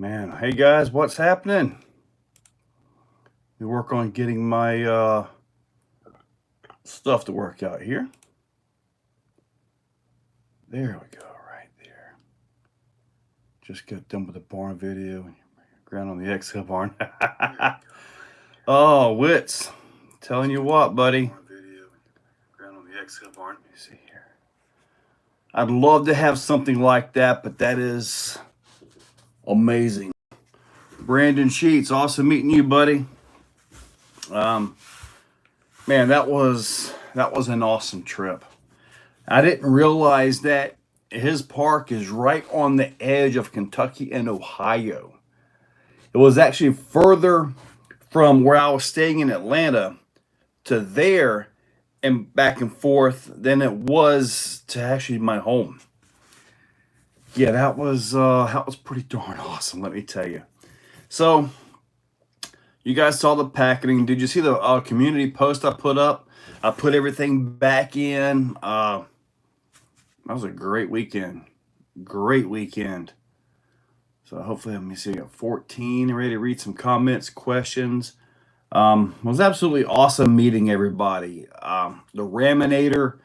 Man, hey guys, what's happening? We work on getting my stuff to work out here. There we go, right there. Just got done with the barn video. Ground on the Exhale barn. Oh, Wits. Telling you what, buddy. Ground on the Exhale barn. Let me see here. I'd love to have something like that, but that is amazing. Brandon Sheets, awesome meeting you, buddy. Man, that was an awesome trip. I didn't realize that his park is right on the edge of Kentucky and Ohio. It was actually further from where I was staying in Atlanta to there and back and forth than it was to actually my home. Yeah, that was pretty darn awesome, let me tell you. So, you guys saw the packaging. Did you see the community post I put up? I put everything back in. That was a great weekend. Great weekend. So hopefully, let me see. I got 14. Ready to read some comments, questions. It was absolutely awesome meeting everybody. The Raminator,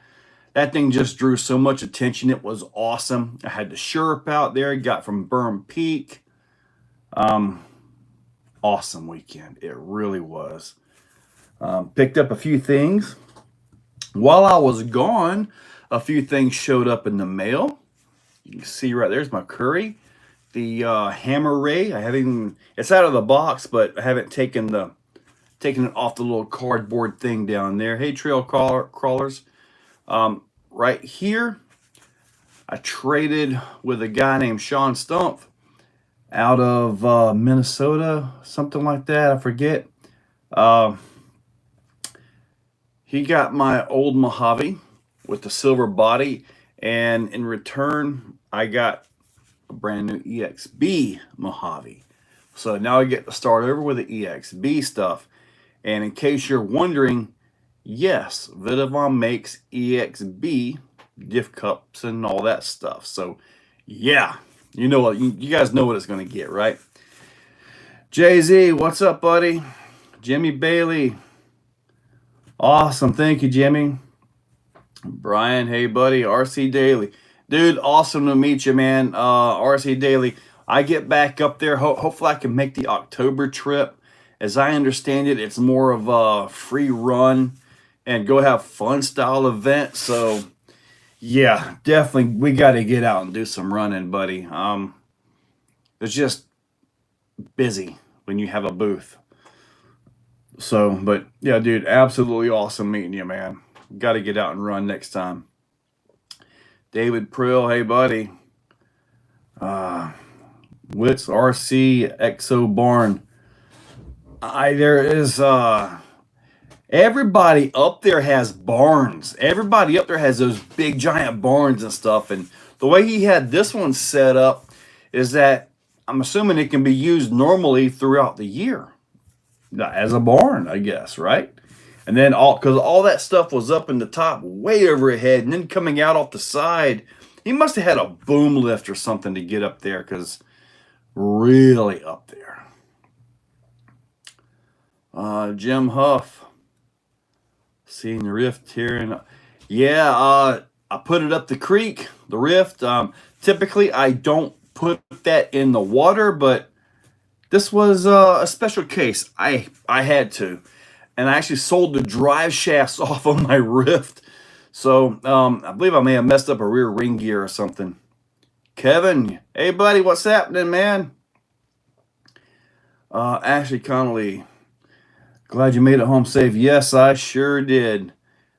that thing just drew so much attention. It was awesome. I had the Sherp out there. Got from Burn Peak. Awesome weekend. It really was. Picked up a few things. While I was gone, a few things showed up in the mail. You can see right there's my curry. The hammer ray. I haven't even, it's out of the box, but I haven't taken it off the little cardboard thing down there. Hey, trail crawlers. Right here, I traded with a guy named Sean Stumpf out of Minnesota, something like that. I forget. He got my old Mojave with the silver body, and in return, I got a brand new EXB Mojave. So now I get to start over with the EXB stuff. And in case you're wondering, yes, Vidavon makes EXB gift cups and all that stuff. So yeah, you know what, you guys know what it's going to get, right? Jay-Z, what's up, buddy? Jimmy Bailey. Awesome. Thank you, Jimmy. Brian, hey, buddy. RC Daily. Dude, awesome to meet you, man. RC Daily. I get back up there. Hopefully, I can make the October trip. As I understand it, it's more of a free run and go have fun style event. So, yeah, definitely, we got to get out and do some running, buddy. It's just busy when you have a booth. So, but yeah, dude, absolutely awesome meeting you, man. Got to get out and run next time. David Prill, hey, buddy. Wits RC Exo Barn. There is everybody up there has barns. Everybody up there has those big giant barns and stuff. And the way he had this one set up is that I'm assuming it can be used normally throughout the year as a barn, I guess, right? And then because all that stuff was up in the top, way overhead, and then coming out off the side, he must have had a boom lift or something to get up there, because really up there. Jim Huff, seeing the rift here, and yeah, I put it up the creek, the rift. Typically, I don't put that in the water, but this was a special case. I had to. And I actually sold the drive shafts off of my Rift. So I believe I may have messed up a rear ring gear or something. Kevin, hey buddy, what's happening, man? Ashley Connolly, glad you made it home safe. Yes, I sure did.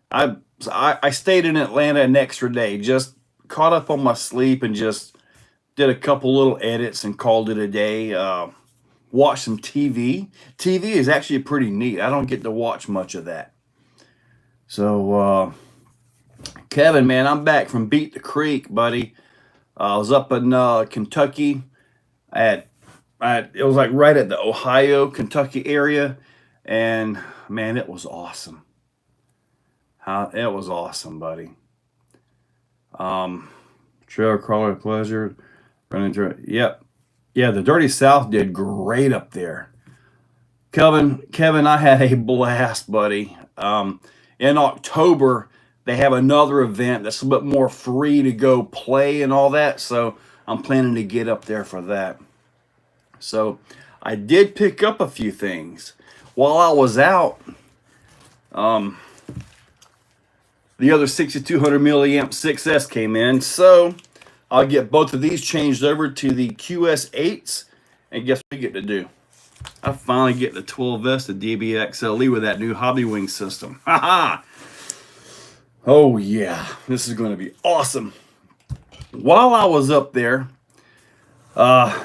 I stayed in Atlanta an extra day, just caught up on my sleep and just did a couple little edits and called it a day. Watch some TV. TV is actually pretty neat. I don't get to watch much of that. So, Kevin, man, I'm back from Beat the Creek, buddy. I was up in Kentucky it was like right at the Ohio, Kentucky area. And, man, it was awesome. It was awesome, buddy. Trail crawler pleasure. Running through it. Yep. Yeah, the Dirty South did great up there. Kevin, I had a blast, buddy. In October, they have another event that's a bit more free to go play and all that. So I'm planning to get up there for that. So I did pick up a few things. While I was out, the other 6200 milliamp 6S came in. So I'll get both of these changed over to the QS8s. And guess what we get to do? I finally get the 12S, the DBXLE with that new Hobby Wing system. Haha! Oh yeah, this is going to be awesome. While I was up there, yeah,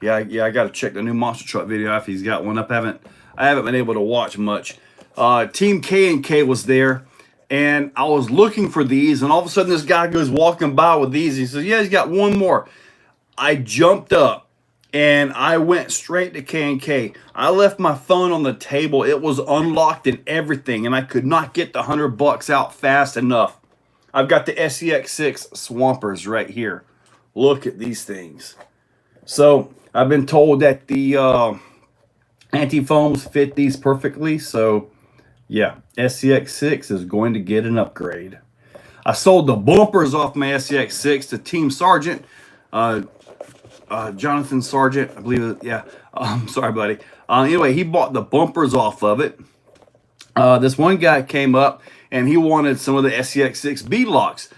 I got to check the new monster truck video if he's got one up. I haven't been able to watch much. Team K&K was there, and I was looking for these, and all of a sudden this guy goes walking by with these. He says, "Yeah, he's got one more." I jumped up and I went straight to K&K. I left my phone on the table. It was unlocked and everything, and I could not get the $100 out fast enough. I've got the SEX6 Swampers right here. Look at these things. So I've been told that the anti-foams fit these perfectly. So yeah, SEX6 is going to get an upgrade. I sold the bumpers off my SEX6 to Team Sergeant. Jonathan Sargent, I believe. Yeah. Sorry, buddy. Anyway, he bought the bumpers off of it. This one guy came up and he wanted some of the SEX6 bead locks.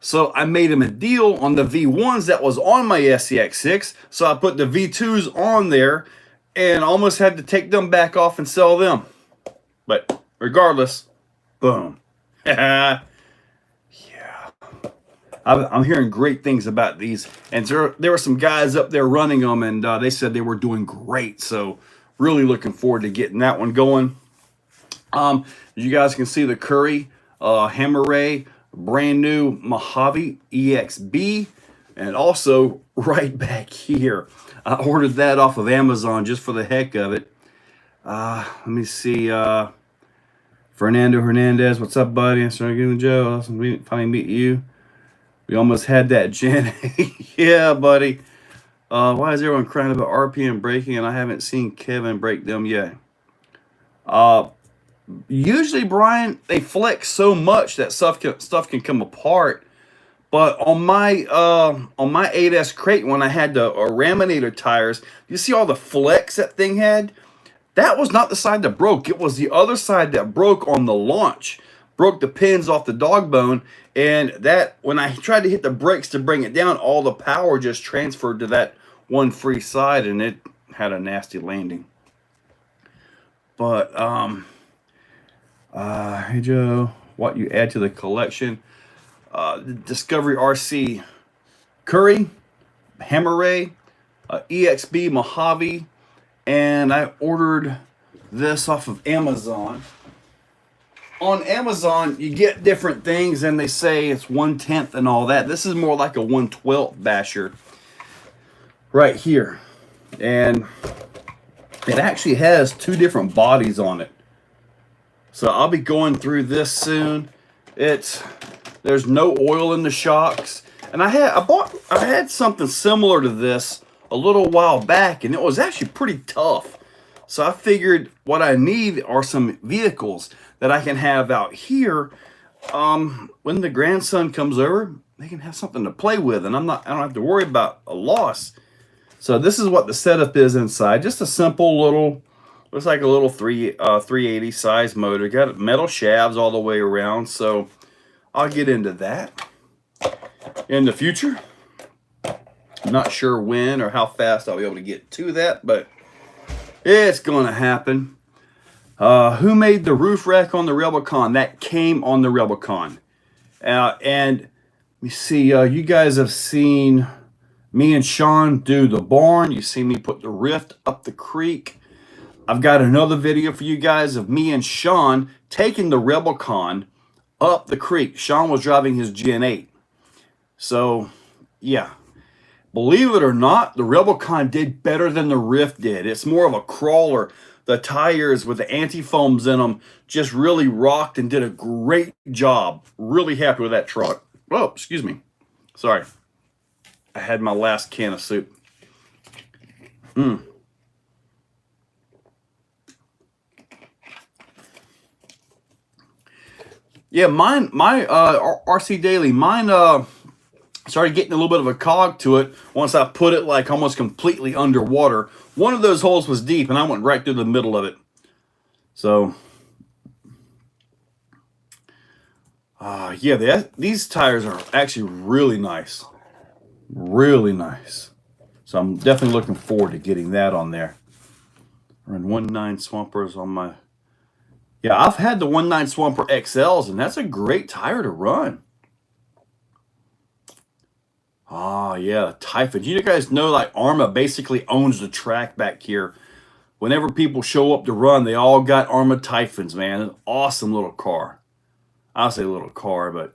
So I made him a deal on the V1s that was on my SEX6. So I put the V2s on there and almost had to take them back off and sell them. But regardless, boom. Yeah. I'm hearing great things about these. And there were some guys up there running them, and they said they were doing great. So really looking forward to getting that one going. You guys can see the Curry Hammer Ray, brand new Mojave EXB, and also right back here. I ordered that off of Amazon just for the heck of it. Let me see. Fernando Hernandez, what's up, buddy? I'm starting to Joe. Awesome to finally meet you. We almost had that, Jen. Yeah, buddy. Why is everyone crying about RPM breaking and I haven't seen Kevin break them yet? Usually, Brian, they flex so much that stuff can come apart. But on my 8S crate, when I had the Raminator tires, you see all the flex that thing had? That was not the side that broke. It was the other side that broke on the launch. Broke the pins off the dog bone, and that when I tried to hit the brakes to bring it down, all the power just transferred to that one free side, and it had a nasty landing. But hey Joe, what you add to the collection? Discovery RC Curry, Hammer Ray, EXB Mojave, and I ordered this off of Amazon. On Amazon, you get different things, and they say it's 1/10 and all that. This is more like a 1/12 basher right here. And it actually has two different bodies on it. So I'll be going through this soon. There's no oil in the shocks. And I had something similar to this a little while back, and it was actually pretty tough. So I figured what I need are some vehicles that I can have out here. When the grandson comes over, they can have something to play with, and I don't have to worry about a loss. So this is what the setup is inside. Just a simple little, looks like a little 380 size motor. Got metal shafts all the way around. So I'll get into that in the future. I'm not sure when or how fast I'll be able to get to that, but it's going to happen. Who made the roof rack on the Rebelcon? That came on the Rebelcon. And let me see, you guys have seen me and Sean do the barn. You see me put the rift up the creek. I've got another video for you guys of me and Sean taking the Rebelcon up the creek. Sean was driving his Gen 8. So, yeah. Believe it or not, the Rebelcon did better than the Rift did. It's more of a crawler. The tires with the anti-foams in them just really rocked and did a great job. Really happy with that truck. Oh, excuse me. Sorry. I had my last can of soup. Yeah, my RC Daily, mine started getting a little bit of a cog to it once I put it like almost completely underwater. One of those holes was deep, and I went right through the middle of it. So, yeah, these tires are actually really nice. Really nice. So I'm definitely looking forward to getting that on there. Run 1.9 Swampers on my... Yeah, I've had the 1.9 Swamper XLs, and that's a great tire to run. Oh, yeah, Typhon. You guys know, like, Arma basically owns the track back here. Whenever people show up to run, they all got Arma Typhons, man. An awesome little car. I'll say little car, but...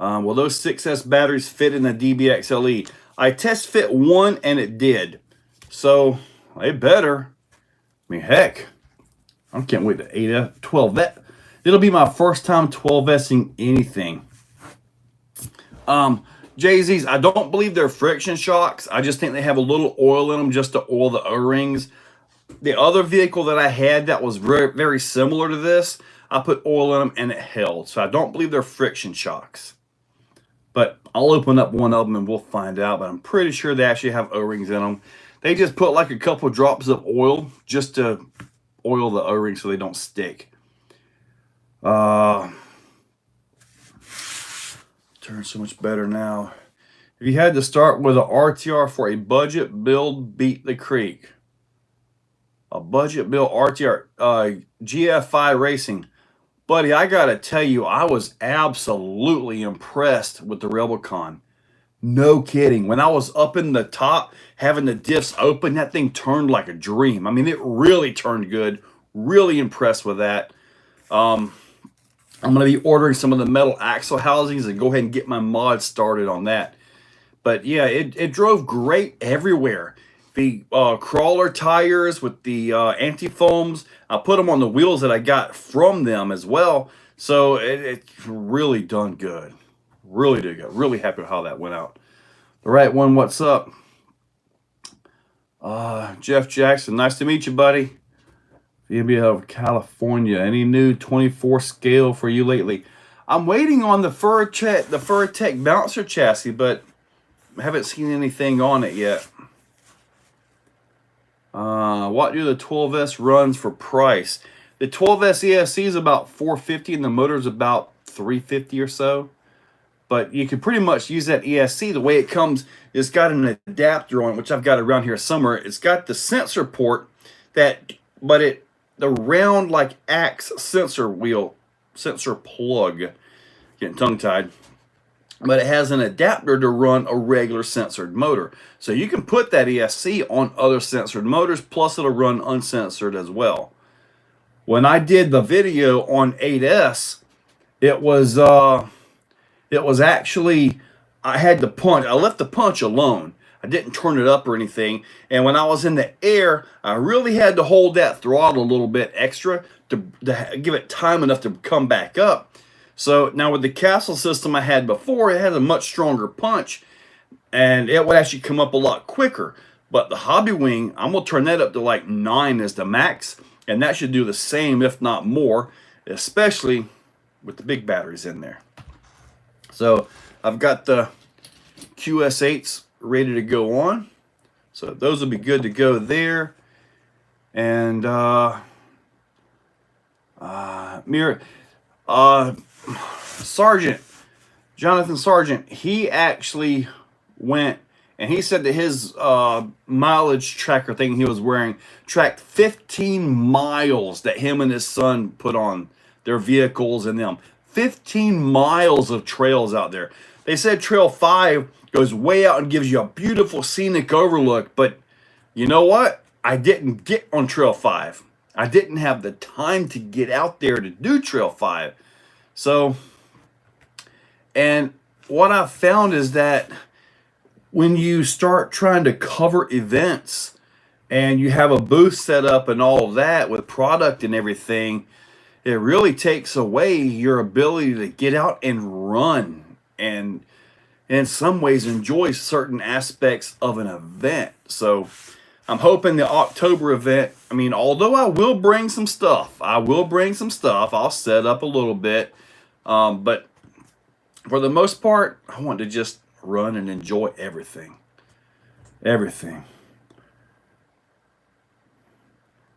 well, those 6S batteries fit in the DBXLE. I test fit one, and it did. So, they better. I mean, heck... I can't wait to 12 vet. It'll be my first time 12Sing anything. JZs, I don't believe they're friction shocks. I just think they have a little oil in them just to oil the O-rings. The other vehicle that I had that was very, very similar to this, I put oil in them and it held. So I don't believe they're friction shocks. But I'll open up one of them and we'll find out. But I'm pretty sure they actually have O-rings in them. They just put like a couple drops of oil just to oil the O-rings so they don't stick. Turns so much better now. If you had to start with an RTR for a budget build, beat the creek. A budget build RTR, GFI Racing. Buddy, I gotta tell you, I was absolutely impressed with the Rebelcon. No kidding. When I was up in the top, having the diffs open, that thing turned like a dream. I mean, it really turned good. Really impressed with that. I'm going to be ordering some of the metal axle housings and go ahead and get my mod started on that. But yeah, it drove great everywhere. The crawler tires with the anti-foams, I put them on the wheels that I got from them as well. So it's really done good. Really did good. Really happy with how that went out. The right one, what's up? Jeff Jackson, nice to meet you, buddy. VB of California. Any new 24 scale for you lately? I'm waiting on the Furtech bouncer chassis, but I haven't seen anything on it yet. What do the 12S runs for price? The 12S ESC is about $450 and the motor's about $350 or so. But you can pretty much use that ESC. The way it comes, it's got an adapter on it, which I've got around here somewhere. It's got the sensor port the round like axe sensor plug. Getting tongue-tied. But it has an adapter to run a regular sensored motor. So you can put that ESC on other censored motors, plus it'll run uncensored as well. When I did the video on 8S, it was actually, I had the punch. I left the punch alone. I didn't turn it up or anything. And when I was in the air, I really had to hold that throttle a little bit extra to give it time enough to come back up. So now with the Castle system I had before, it had a much stronger punch and it would actually come up a lot quicker. But the Hobby Wing, I'm going to turn that up to like 9 as the max. And that should do the same, if not more, especially with the big batteries in there. So I've got the QS8s ready to go on. So those will be good to go there. And Jonathan Sargent, he actually went and he said that his mileage tracker thing he was wearing tracked 15 miles that him and his son put on their vehicles and them. 15 miles of trails out there. They said Trail 5 goes way out and gives you a beautiful scenic overlook, but you know what? I didn't get on Trail 5. I didn't have the time to get out there to do Trail 5. So, and what I've found is that when you start trying to cover events and you have a booth set up and all of that with product and everything, it really takes away your ability to get out and run. And in some ways enjoy certain aspects of an event. So I'm hoping the October event, I mean, although I will bring some stuff, I'll set up a little bit. But for the most part, I want to just run and enjoy everything. Everything.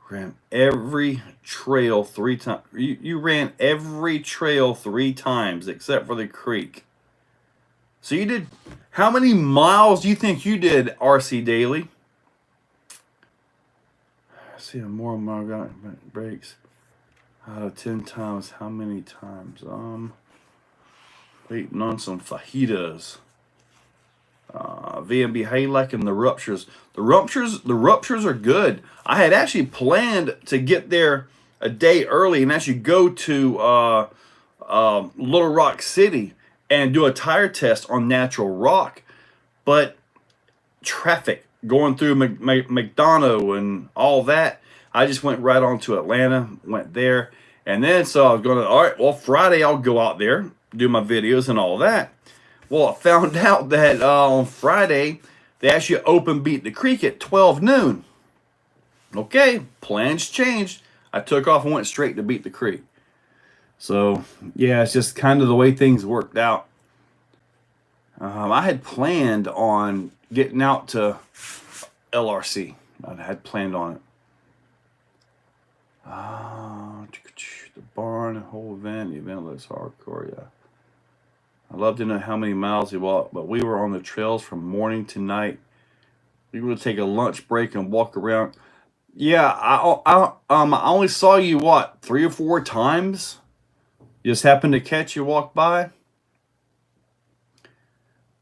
Ran every trail 3 times. You ran every trail 3 times except for the creek. So you did, how many miles do you think you did, RC Daily? See, more mile breaks out of 10 times. How many times? Waiting on some fajitas. VMB, how you liking the ruptures? The ruptures are good. I had actually planned to get there a day early and actually go to Little Rock City and do a tire test on natural rock, but traffic going through McDonough and all that, I just went right on to Atlanta, went there, and then so I was going to, all right, well, Friday I'll go out there, do my videos and all that. Well, I found out that on Friday, they actually opened Beat the Creek at 12 noon. Okay, plans changed. I took off and went straight to Beat the Creek. So, yeah, it's just kind of the way things worked out. I had planned on getting out to LRC. I had planned on it. The barn, whole event, the event looks hardcore, yeah. I'd love to know how many miles he walked, but we were on the trails from morning to night. We would take a lunch break and walk around. Yeah, I only saw you, what, 3 or 4 times? Just happened to catch you walk by?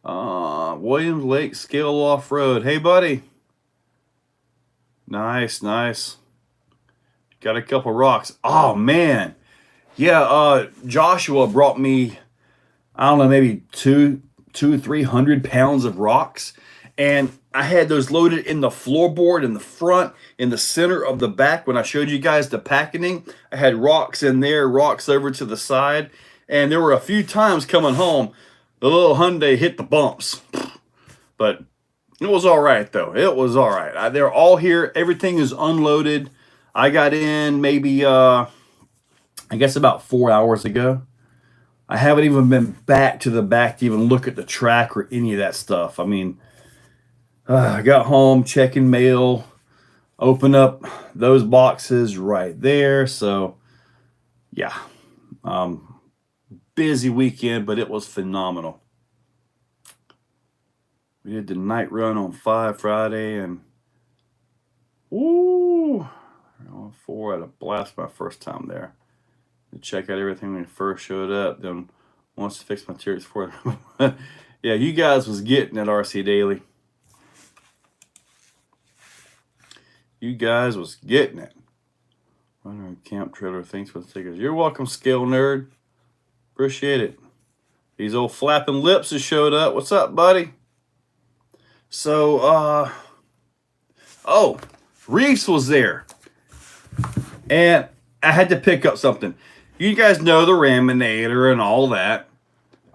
Williams Lake Scale Off-Road. Hey, buddy. Nice, nice. Got a couple rocks. Oh, man. Yeah, Joshua brought me, I don't know, maybe 300 pounds of rocks. And I had those loaded in the floorboard, in the front, in the center of the back. When I showed you guys the packaging, I had rocks in there, rocks over to the side. And there were a few times coming home, the little Hyundai hit the bumps. But it was all right, though. It was all right. They're all here. Everything is unloaded. I got in maybe, I guess about 4 hours ago. I haven't even been back to the back to even look at the track or any of that stuff. I mean, I got home, checking mail, open up those boxes right there. So, yeah, busy weekend, but it was phenomenal. We did the night run on 5 Friday, and on 4, I had a blast my first time there. To check out everything when we first showed up. Then once to fix my tears for it. Yeah, you guys was getting it, RC Daily. You guys was getting it. Runner Camp Trailer, thanks for the stickers. You're welcome, Scale Nerd. Appreciate it. These old flapping lips has showed up. What's up, buddy? So, Reefs was there. And I had to pick up something. You guys know the Raminator and all that.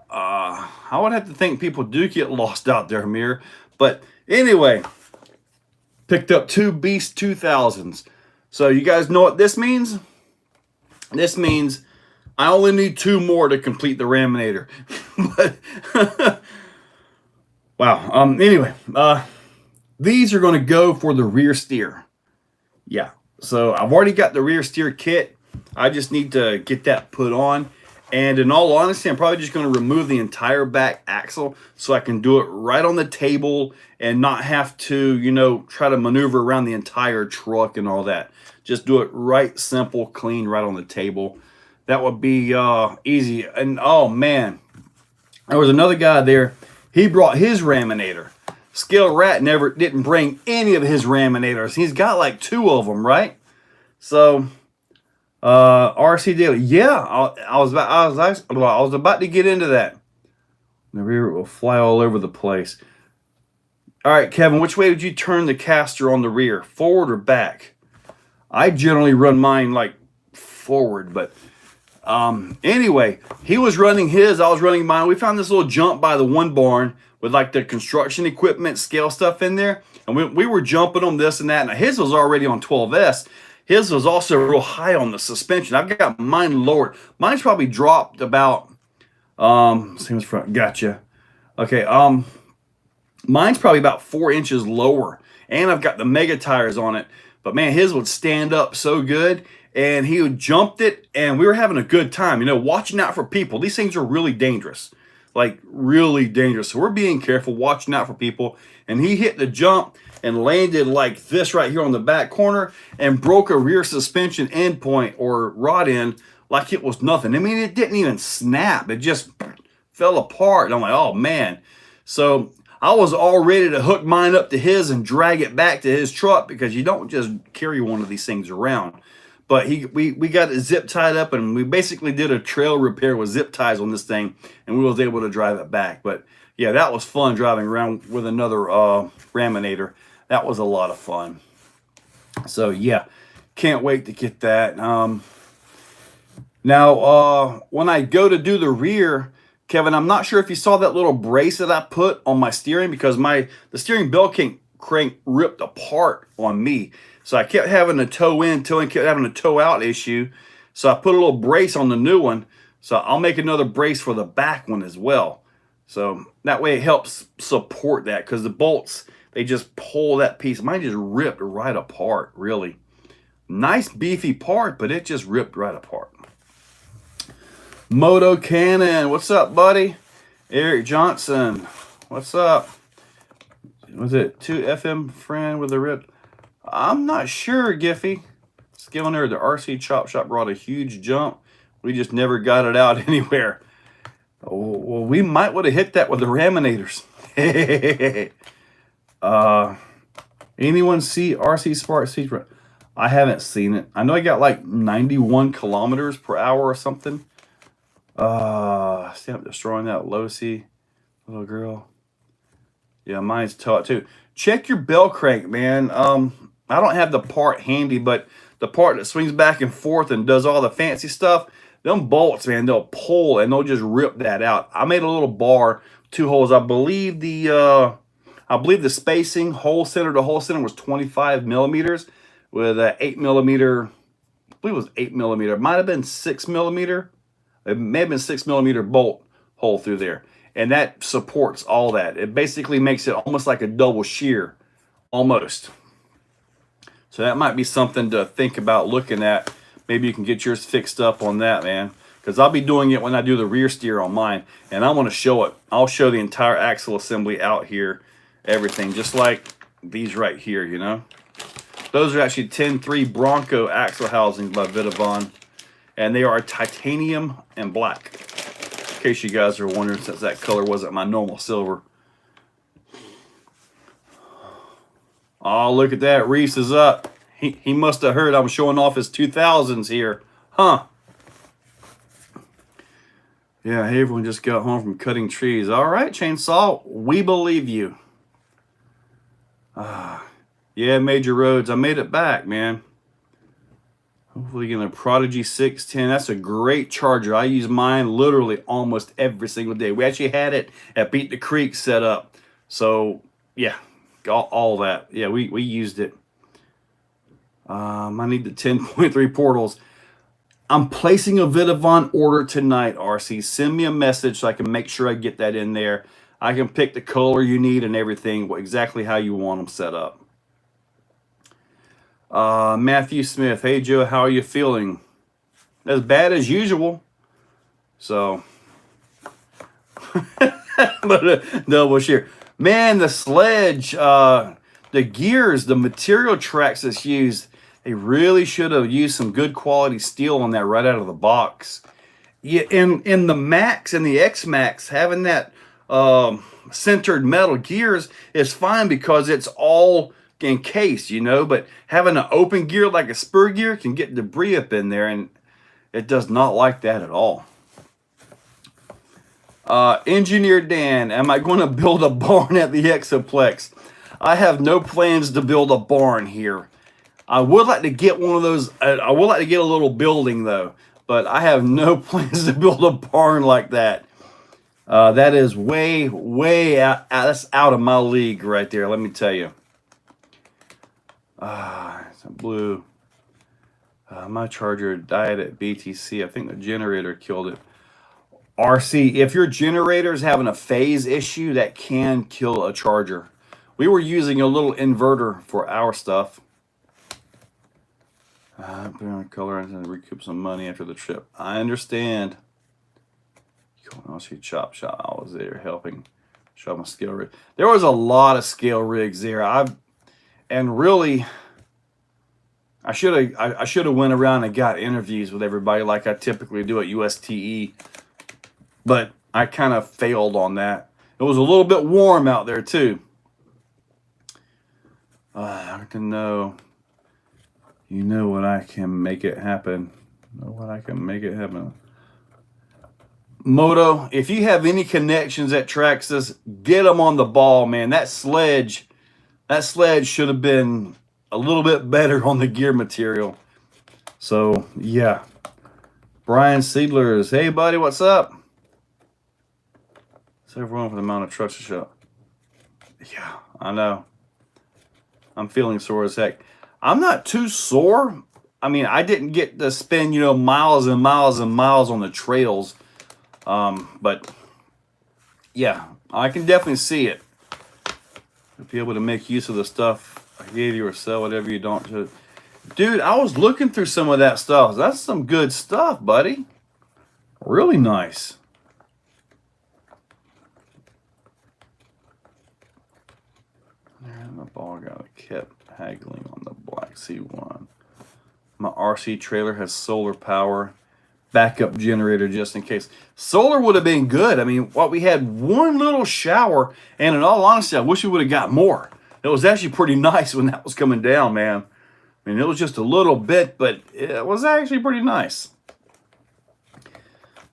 I would have to think people do get lost out there, Amir. But anyway, picked up 2 Beast 2000s. So you guys know what this means? This means I only need 2 more to complete the Raminator. But wow. Anyway, these are going to go for the rear steer. Yeah. So I've already got the rear steer kit. I just need to get that put on. And in all honesty, I'm probably just going to remove the entire back axle so I can do it right on the table and not have to, you know, try to maneuver around the entire truck and all that. Just do it right, simple, clean, right on the table. That would be easy. And oh man, there was another guy there. He brought his Raminator. Scale Rat didn't bring any of his Raminators. He's got like 2 of them, right? So, RC Daily, yeah, I was about to get into that. The rear will fly all over the place. All right, Kevin, which way did you turn the caster on the rear, forward or back? I generally run mine like forward, but Anyway, he was running his, I was running mine. We found this little jump by the one barn with like the construction equipment, scale stuff in there. And we were jumping on this and that. And his was already on 12S. His was also real high on the suspension. I've got mine lowered. Mine's probably dropped about, same as front, gotcha. Okay, mine's probably about 4 inches lower. And I've got the mega tires on it. But man, his would stand up so good. And he would jumped it, and we were having a good time. You know, watching out for people. These things are really dangerous. Like, really dangerous. So we're being careful, watching out for people. And he hit the jump and landed like this right here on the back corner and broke a rear suspension end point or rod end like it was nothing. I mean, it didn't even snap. It just fell apart. And I'm like, oh, man. So I was all ready to hook mine up to his and drag it back to his truck because you don't just carry one of these things around. But we got it zip tied up, and we basically did a trail repair with zip ties on this thing, and we was able to drive it back. But yeah, that was fun driving around with another Raminator. That was a lot of fun. So yeah, can't wait to get that. Now, when I go to do the rear, Kevin, I'm not sure if you saw that little brace that I put on my steering because the steering bell crank ripped apart on me. So I kept having a toe in, kept having a toe out issue. So I put a little brace on the new one. So I'll make another brace for the back one as well. So that way it helps support that because the bolts, they just pull that piece. Mine just ripped right apart, really. Nice beefy part, but it just ripped right apart. Moto Cannon, what's up, buddy? Eric Johnson, what's up? Was it 2FM friend with a rip? I'm not sure, Giffy. Skill there, the RC Chop Shop brought a huge jump. We just never got it out anywhere. Oh, well, we might would have hit that with the Raminators. Anyone see RC Spark Secret? I haven't seen it. I know I got like 91 kilometers per hour or something. See, I'm destroying that Losi little girl. Yeah, mine's taut too. Check your bell crank, man. I don't have the part handy, but the part that swings back and forth and does all the fancy stuff, them bolts, man, they'll pull and they'll just rip that out. I made a little bar, 2 holes. I believe the spacing hole center to hole center was 25 millimeters with a 8 millimeter. I believe it was 8 millimeter. It might have been 6 millimeter. It may have been 6 millimeter bolt hole through there. And that supports all that. It basically makes it almost like a double shear, almost. So that might be something to think about looking at. Maybe you can get yours fixed up on that, man. Because I'll be doing it when I do the rear steer on mine. And I want to show it. I'll show the entire axle assembly out here. Everything. Just like these right here, you know. Those are actually 10-3 Bronco axle housings by Vitavon. And they are titanium and black. In case you guys are wondering, since that color wasn't my normal silver. Oh, look at that. Reese is up. He must have heard I was showing off his 2000s here. Huh. Yeah, hey, everyone just got home from cutting trees. All right, Chainsaw, we believe you. Yeah, Major Roads, I made it back, man. Hopefully getting a Prodigy 610. That's a great charger. I use mine literally almost every single day. We actually had it at Beat the Creek set up. So, yeah, all that. Yeah, we used it. I need the 10.3 portals. I'm placing a Vitavon order tonight, RC. Send me a message so I can make sure I get that in there. I can pick the color you need and everything, exactly how you want them set up. Matthew Smith, hey Joe, how are you feeling? As bad as usual. So, but double shear. Man, the sledge, the gears, the material Traxxas used, they really should have used some good quality steel on that right out of the box. Yeah, in the Max and the X Max, having that centered metal gears is fine because it's all encased, you know, but having an open gear like a spur gear can get debris up in there, and it does not like that at all. Engineer Dan, am I going to build a barn at the Exoplex? I have no plans to build a barn here. I would like to get one of those. I would like to get a little building though, but I have no plans to build a barn like that. That is way out. That's out of my league right there. Let me tell you. It's a blue. My charger died at BTC. I think the generator killed it. RC, if your generator is having a phase issue, that can kill a charger. We were using a little inverter for our stuff. Put on color and recoup some money after the trip. I understand. I'll see Chop Shop. I was there helping show my scale rig. There was a lot of scale rigs there. And really, I should have went around and got interviews with everybody like I typically do at USTE, but I kind of failed on that. It was a little bit warm out there too. I can know. You know what I can make it happen. Know what I can make it happen. Moto, if you have any connections at Traxxas, get them on the ball, man. That sledge should have been a little bit better on the gear material. So, yeah. Brian Seidlers, hey, buddy, what's up? It's everyone for the amount of trucks to show. Yeah, I know. I'm feeling sore as heck. I'm not too sore. I mean, I didn't get to spend, miles and miles and miles on the trails. But yeah, I can definitely see it. You'll be able to make use of the stuff I gave you or sell whatever you don't. Dude, I was looking through some of that stuff. That's some good stuff, buddy. Really nice. My ball guy kept haggling on the Black Sea one. My RC trailer has solar power. Backup generator just in case. Solar would have been good. I mean, we had one little shower, and in all honesty, I wish we would have got more. It was actually pretty nice when that was coming down, man. I mean, it was just a little bit, but it was actually pretty nice.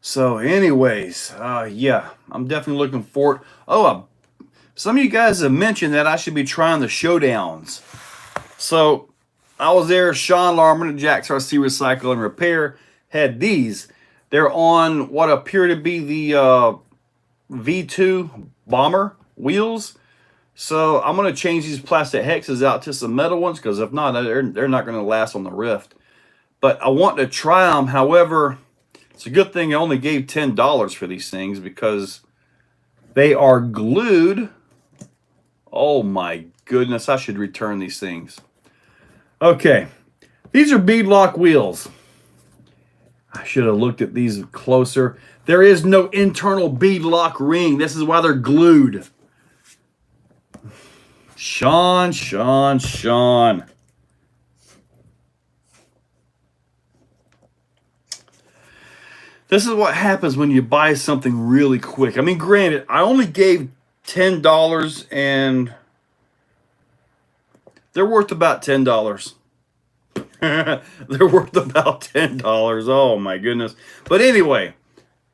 So, anyways, yeah, I'm definitely looking forward. Oh, some of you guys have mentioned that I should be trying the showdowns. So, I was there, Sean Larman at Jack's RC Recycle and Repair had these. They're on what appear to be the V2 bomber wheels. So I'm going to change these plastic hexes out to some metal ones, because if not, they're not going to last on the Rift. But I want to try them. However, it's a good thing I only gave $10 for these things, because they are glued. Oh my goodness, I should return these things. Okay, these are bead lock wheels. I should have looked at these closer. There is no internal bead lock ring. This is why they're glued. Sean. This is what happens when you buy something really quick. I mean, granted, I only gave $10 and they're worth about $10. They're worth about $10. Oh my goodness. But anyway,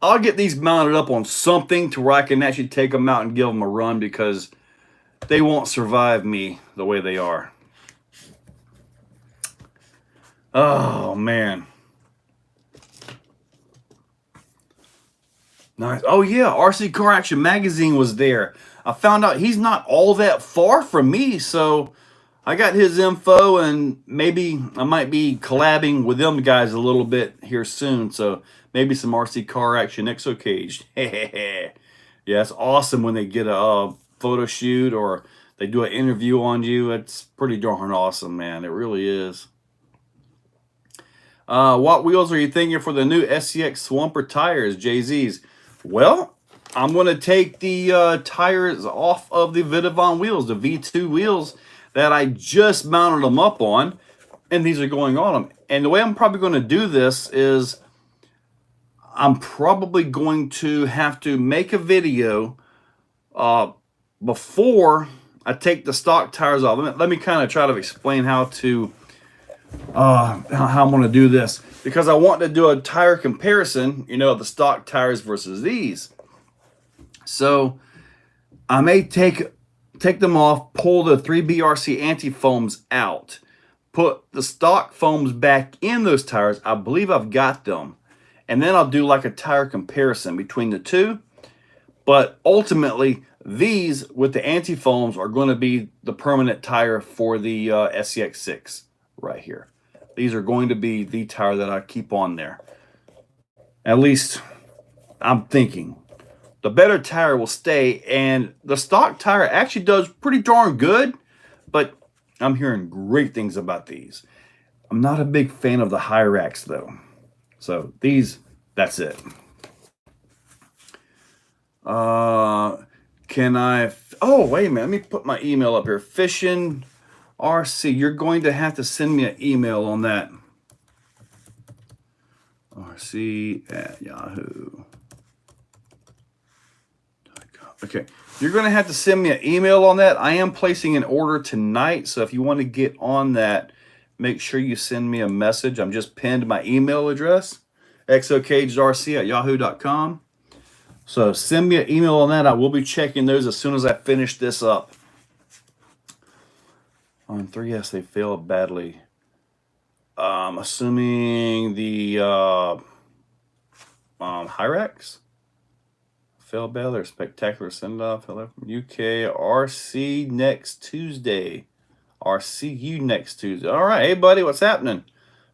I'll get these mounted up on something to where I can actually take them out and give them a run, because they won't survive me the way they are. Oh man. Nice. Oh yeah, RC Car Action Magazine was there. I found out he's not all that far from me, so I got his info, and maybe I might be collabing with them guys a little bit here soon. So maybe some RC Car Action Exocaged. Yeah, it's awesome when they get a photo shoot or they do an interview on you. It's pretty darn awesome, man. It really is. What wheels are you thinking for the new SCX Swamper tires, JZ's? Well, I'm going to take the tires off of the Vidavon wheels, the V2 wheels that I just mounted them up on, and these are going on them. And the way I'm probably going to do this is I'm probably going to have to make a video before I take the stock tires off. Let me kind of try to explain how I'm going to do this, because I want to do a tire comparison, the stock tires versus these. So I may take them off, pull the 3BRC anti-foams out, put the stock foams back in those tires. I believe I've got them. and then I'll do like a tire comparison between the two. But ultimately, these with the anti-foams are going to be the permanent tire for the SCX6 right here. These are going to be the tire that I keep on there. At least I'm thinking. The better tire will stay, and the stock tire actually does pretty darn good, but I'm hearing great things about these. I'm not a big fan of the Hyrax though. So these, that's it. Can I, oh, wait a minute, let me put my email up here. Fishing RC, you're going to have to send me an email on that. RC@yahoo.com. Okay, you're going to have to send me an email on that. I am placing an order tonight, so if you want to get on that, make sure you send me a message. I'm just pinned my email address, exocagedrc@yahoo.com. So send me an email on that. I will be checking those as soon as I finish this up. On 3S, they failed badly. Assuming the Hyrax failed badly or spectacular send-off. Hello from UK. RC next Tuesday. RCU next Tuesday. All right. Hey, buddy, what's happening?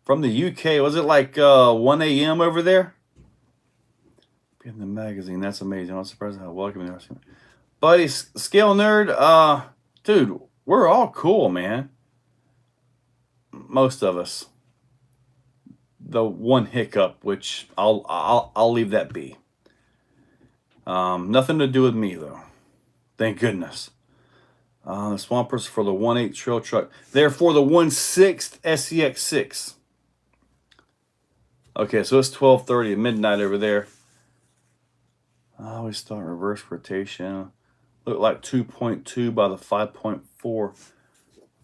From the UK. Was it like 1 a.m. over there? In the magazine. That's amazing. I'm surprised how welcoming they are. Buddy, Scale Nerd, dude, we're all cool, man. Most of us. The one hiccup, which I'll leave that be. Nothing to do with me though. Thank goodness. The Swampers for the 1/8 trail truck. They're for the 1/6 SCX6. Okay, so it's 12:30 at midnight over there. I always start reverse rotation. Look like 2.2 by the 5.4.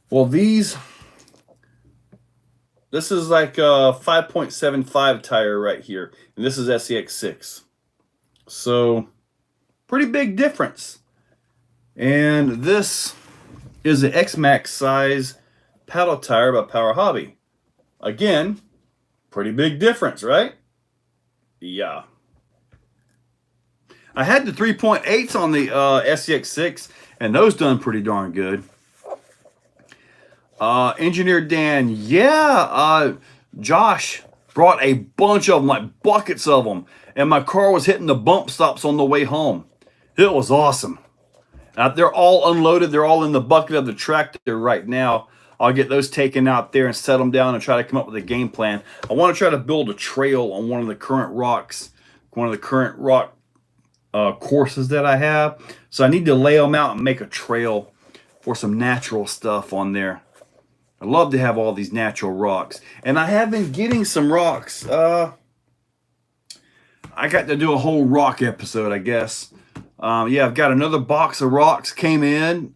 Well, this is like a 5.75 tire right here. And this is SCX6. So, pretty big difference. And this is the X-Max size paddle tire by Power Hobby. Again, pretty big difference, right? Yeah. I had the 3.8s on the SCX6, and those done pretty darn good. Engineer Dan, yeah, Josh brought a bunch of them, like buckets of them, and my car was hitting the bump stops on the way home. It was awesome. They're all unloaded. They're all in the bucket of the tractor right now. I'll get those taken out there and set them down and try to come up with a game plan. I want to try to build a trail on one of the current rock courses that I have. So I need to lay them out and make a trail for some natural stuff on there. I love to have all these natural rocks. And I have been getting some rocks. I got to do a whole rock episode, I guess. Yeah, I've got another box of rocks came in.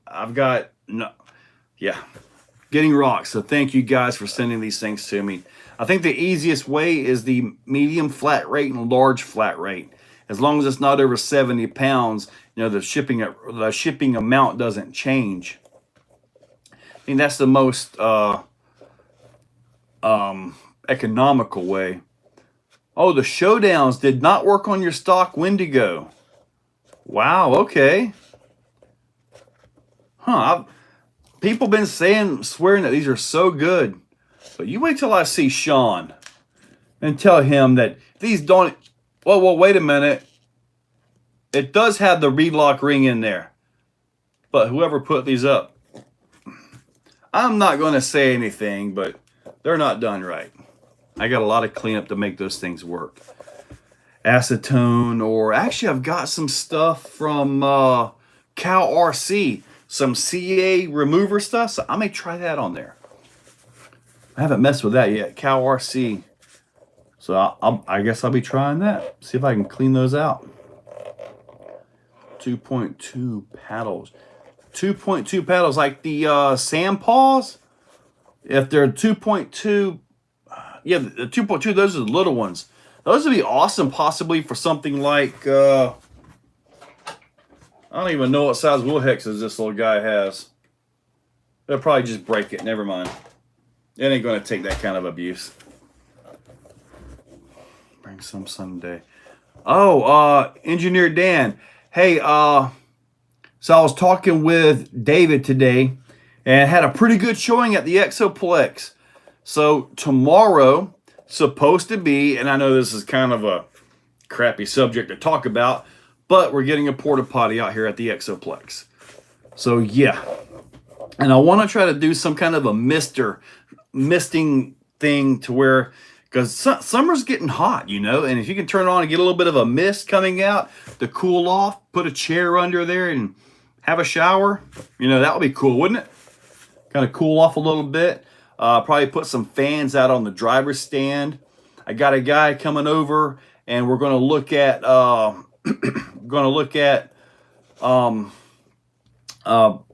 Getting rocks. So thank you guys for sending these things to me. I think the easiest way is the medium flat rate and large flat rate. As long as it's not over 70 pounds, you know, the shipping amount doesn't change. I mean, that's the most economical way. Oh, the showdowns did not work on your stock Wendigo. Wow, okay. Huh, people been swearing that these are so good. But you wait till I see Sean and tell him that these don't... Well, wait a minute. It does have the bead lock ring in there. But whoever put these up, I'm not going to say anything, but they're not done right. I got a lot of cleanup to make those things work. Acetone, or actually I've got some stuff from Cal RC, some CA remover stuff, so I may try that on there. I haven't messed with that yet, Cal RC. So I guess I'll be trying that. See if I can clean those out. 2.2 paddles. 2.2 paddles, like the sand paws. If they're 2.2, yeah, the 2.2, those are the little ones. Those would be awesome, possibly for something like, I don't even know what size wheel hexes this little guy has. They'll probably just break it. Never mind. It ain't going to take that kind of abuse. Bring some Sunday. Oh, Engineer Dan. Hey, so I was talking with David today and had a pretty good showing at the Exoplex. So tomorrow, supposed to be, and I know this is kind of a crappy subject to talk about, but we're getting a porta potty out here at the Exoplex. So yeah, and I want to try to do some kind of a misting thing to where, because summer's getting hot, you know, and if you can turn it on and get a little bit of a mist coming out to cool off, put a chair under there and have a shower, you know, that would be cool, wouldn't it? Kind of cool off a little bit. Probably put some fans out on the driver's stand. I got a guy coming over, and we're going to look at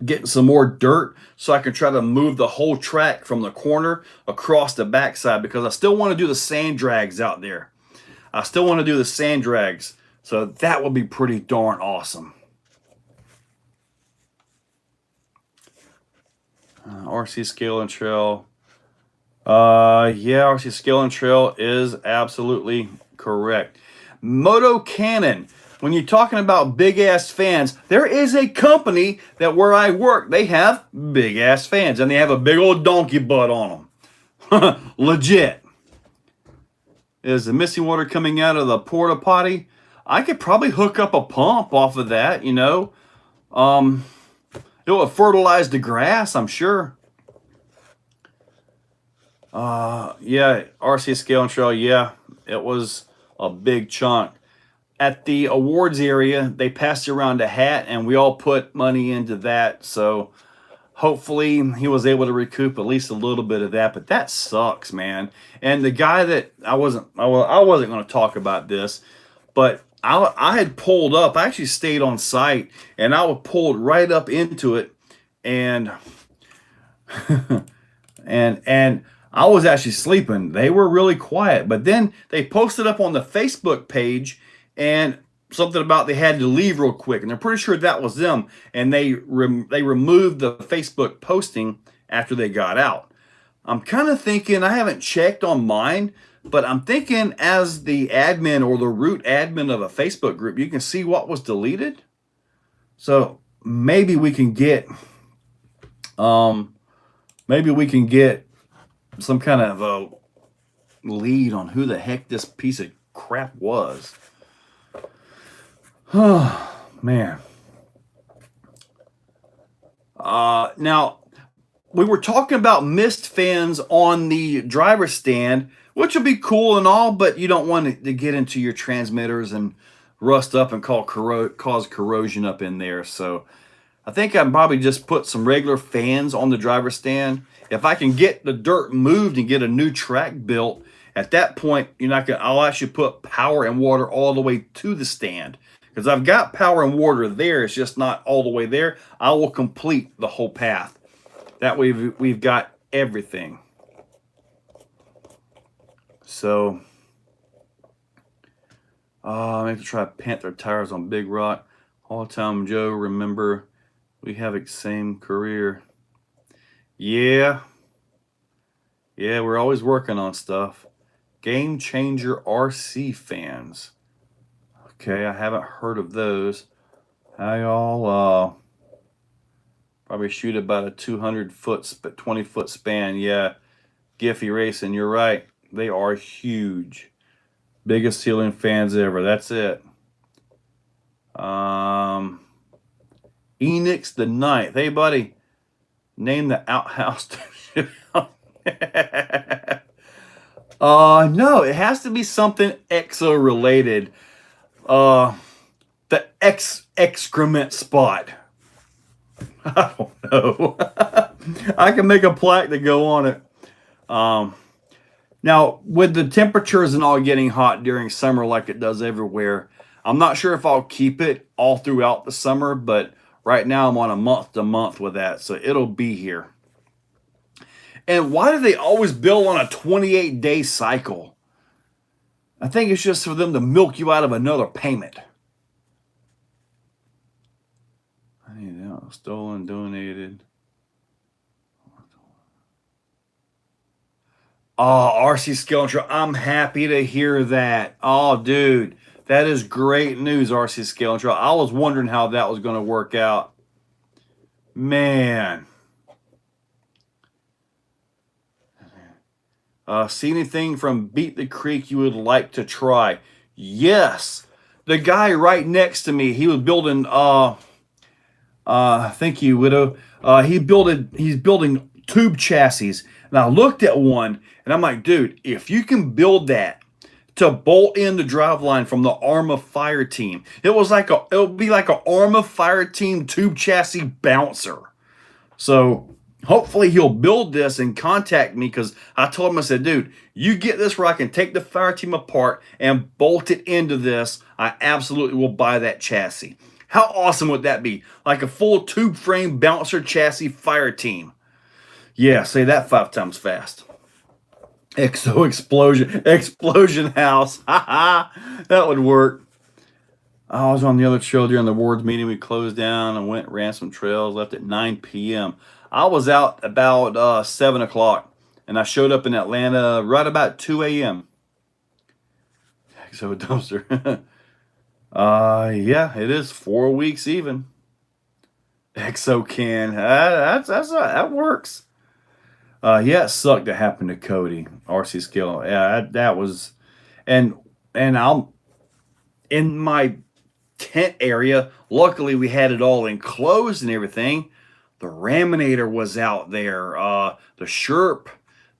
getting some more dirt so I can try to move the whole track from the corner across the backside, because I still want to do the sand drags out there. I still want to do the sand drags, so that would be pretty darn awesome. RC Scale and Trail. Yeah, RC Scale and Trail is absolutely correct. Moto Cannon. When you're talking about big ass fans, there is a company that where I work, they have big ass fans, and they have a big old donkey butt on them. Legit. Is the missing water coming out of the porta potty? I could probably hook up a pump off of that, you know. It will fertilize the grass, I'm sure. Yeah, RC Scale and Trail, yeah, it was a big chunk. At the awards area, they passed around a hat, and we all put money into that, so hopefully he was able to recoup at least a little bit of that, but that sucks, man. And the guy that I wasn't going to talk about this, but I had pulled up. I actually stayed on site, and I was pulled right up into it, and and I was actually sleeping. They were really quiet, but then they posted up on the Facebook page and something about they had to leave real quick, and they're pretty sure that was them, and they removed the Facebook posting after they got out. I'm kind of thinking, I haven't checked on mine, but I'm thinking as the admin or the root admin of a Facebook group, you can see what was deleted. So maybe we can get some kind of a lead on who the heck this piece of crap was. Oh, man. Now, we were talking about mist fans on the driver's stand, which will be cool and all, but you don't want it to get into your transmitters and rust up and cause corrosion up in there. So I think I'd probably just put some regular fans on the driver's stand. If I can get the dirt moved and get a new track built, at that point, I'll actually put power and water all the way to the stand. Because I've got power and water there, it's just not all the way there. I will complete the whole path. That way we've got everything. So, I have to try Panther tires on Big Rock. All the time, Joe, remember, we have the same career. Yeah. Yeah, we're always working on stuff. Game Changer RC fans. Okay, I haven't heard of those. How y'all probably shoot about a 200-foot, 20-foot span. Yeah, Giffy Racing, you're right. They are huge. Biggest ceiling fans ever. That's it. Enix the Ninth. Hey, buddy. Name the outhouse. No, it has to be something exo related. The excrement spot. I don't know. I can make a plaque to go on it. Now, with the temperatures and all getting hot during summer like it does everywhere, I'm not sure if I'll keep it all throughout the summer, but right now I'm on a month-to-month with that, so it'll be here. And why do they always bill on a 28-day cycle? I think it's just for them to milk you out of another payment. I need that. Stolen, donated. Oh, RC Skeleton, I'm happy to hear that. Oh, dude, that is great news, RC Skeleton. I was wondering how that was going to work out. Man. See anything from Beat the Creek you would like to try? Yes. The guy right next to me, he was building, thank you, Widow. He's building tube chassis. And I looked at one and I'm like, dude, if you can build that to bolt in the driveline from the Arma Fire Team, it would be like an Arma Fire Team tube chassis bouncer. So hopefully he'll build this and contact me, because I told him, I said, dude, you get this where I can take the fire team apart and bolt it into this. I absolutely will buy that chassis. How awesome would that be? Like a full tube frame bouncer chassis fire team. Yeah, say that 5 times fast. Explosion house. That would work. I was on the other show during the awards meeting. We closed down and ran some trails, left at 9 p.m. I was out about 7 o'clock, and I showed up in Atlanta right about 2 a.m. So dumpster. Yeah, it is 4 weeks even. Exocan. That works. Yeah, it sucked to happen to Cody. RC Skill. Yeah, that was, and I'm in my tent area. Luckily, we had it all enclosed and everything. The Raminator was out there. The Sherp,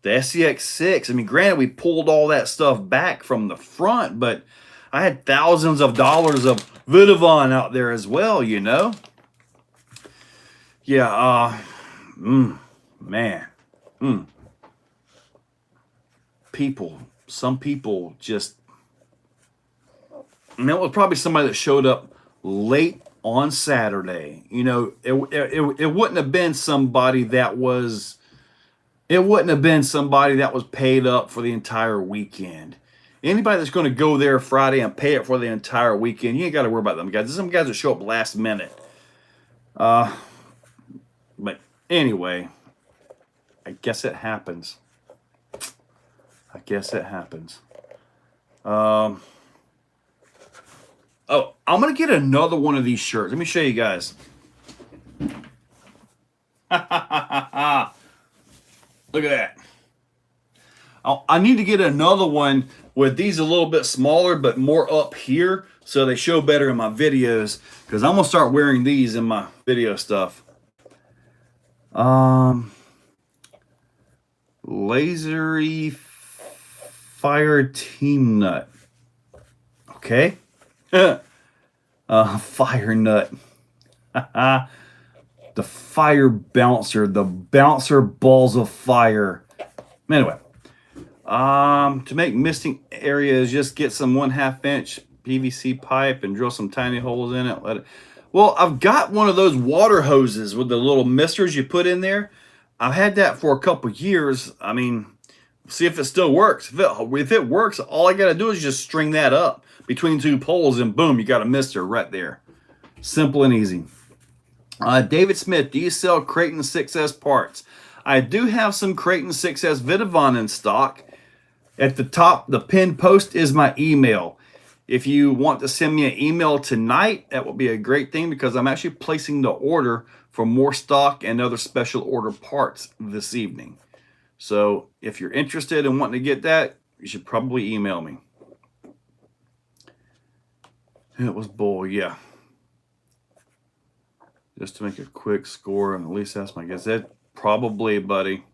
the SCX6. I mean, granted, we pulled all that stuff back from the front, but I had thousands of dollars of Vidavon out there as well, you know? Yeah, man. Some people just, and that was probably somebody that showed up late on Saturday. You know, it wouldn't have been somebody that was, paid up for the entire weekend. Anybody that's going to go there Friday and pay it for the entire weekend, you ain't got to worry about them guys. There's some guys that show up last minute. But anyway, I guess it happens. Oh, I'm going to get another one of these shirts. Let me show you guys. Look at that. I need to get another one with these a little bit smaller but more up here so they show better in my videos, because I'm going to start wearing these in my video stuff. Lasery Fire Team Nut. Okay. Fire Nut. The Fire Bouncer. The Bouncer Balls of Fire. Anyway. To make misting areas, just get some 1/2 inch PVC pipe and drill some tiny holes in it. Let it. Well, I've got one of those water hoses with the little misters you put in there. I've had that for a couple years. I mean, see if it still works. If it works, all I got to do is just string that up between 2 poles, and boom, you got a mister right there. Simple and easy. David Smith, do you sell Creighton 6S parts? I do have some Creighton 6S Vidavon in stock. At the top, the pinned post is my email. If you want to send me an email tonight, that will be a great thing, because I'm actually placing the order for more stock and other special order parts this evening. So if you're interested in wanting to get that, you should probably email me. It was bull, yeah. Just to make a quick score, and at least that's my guess. That probably, buddy.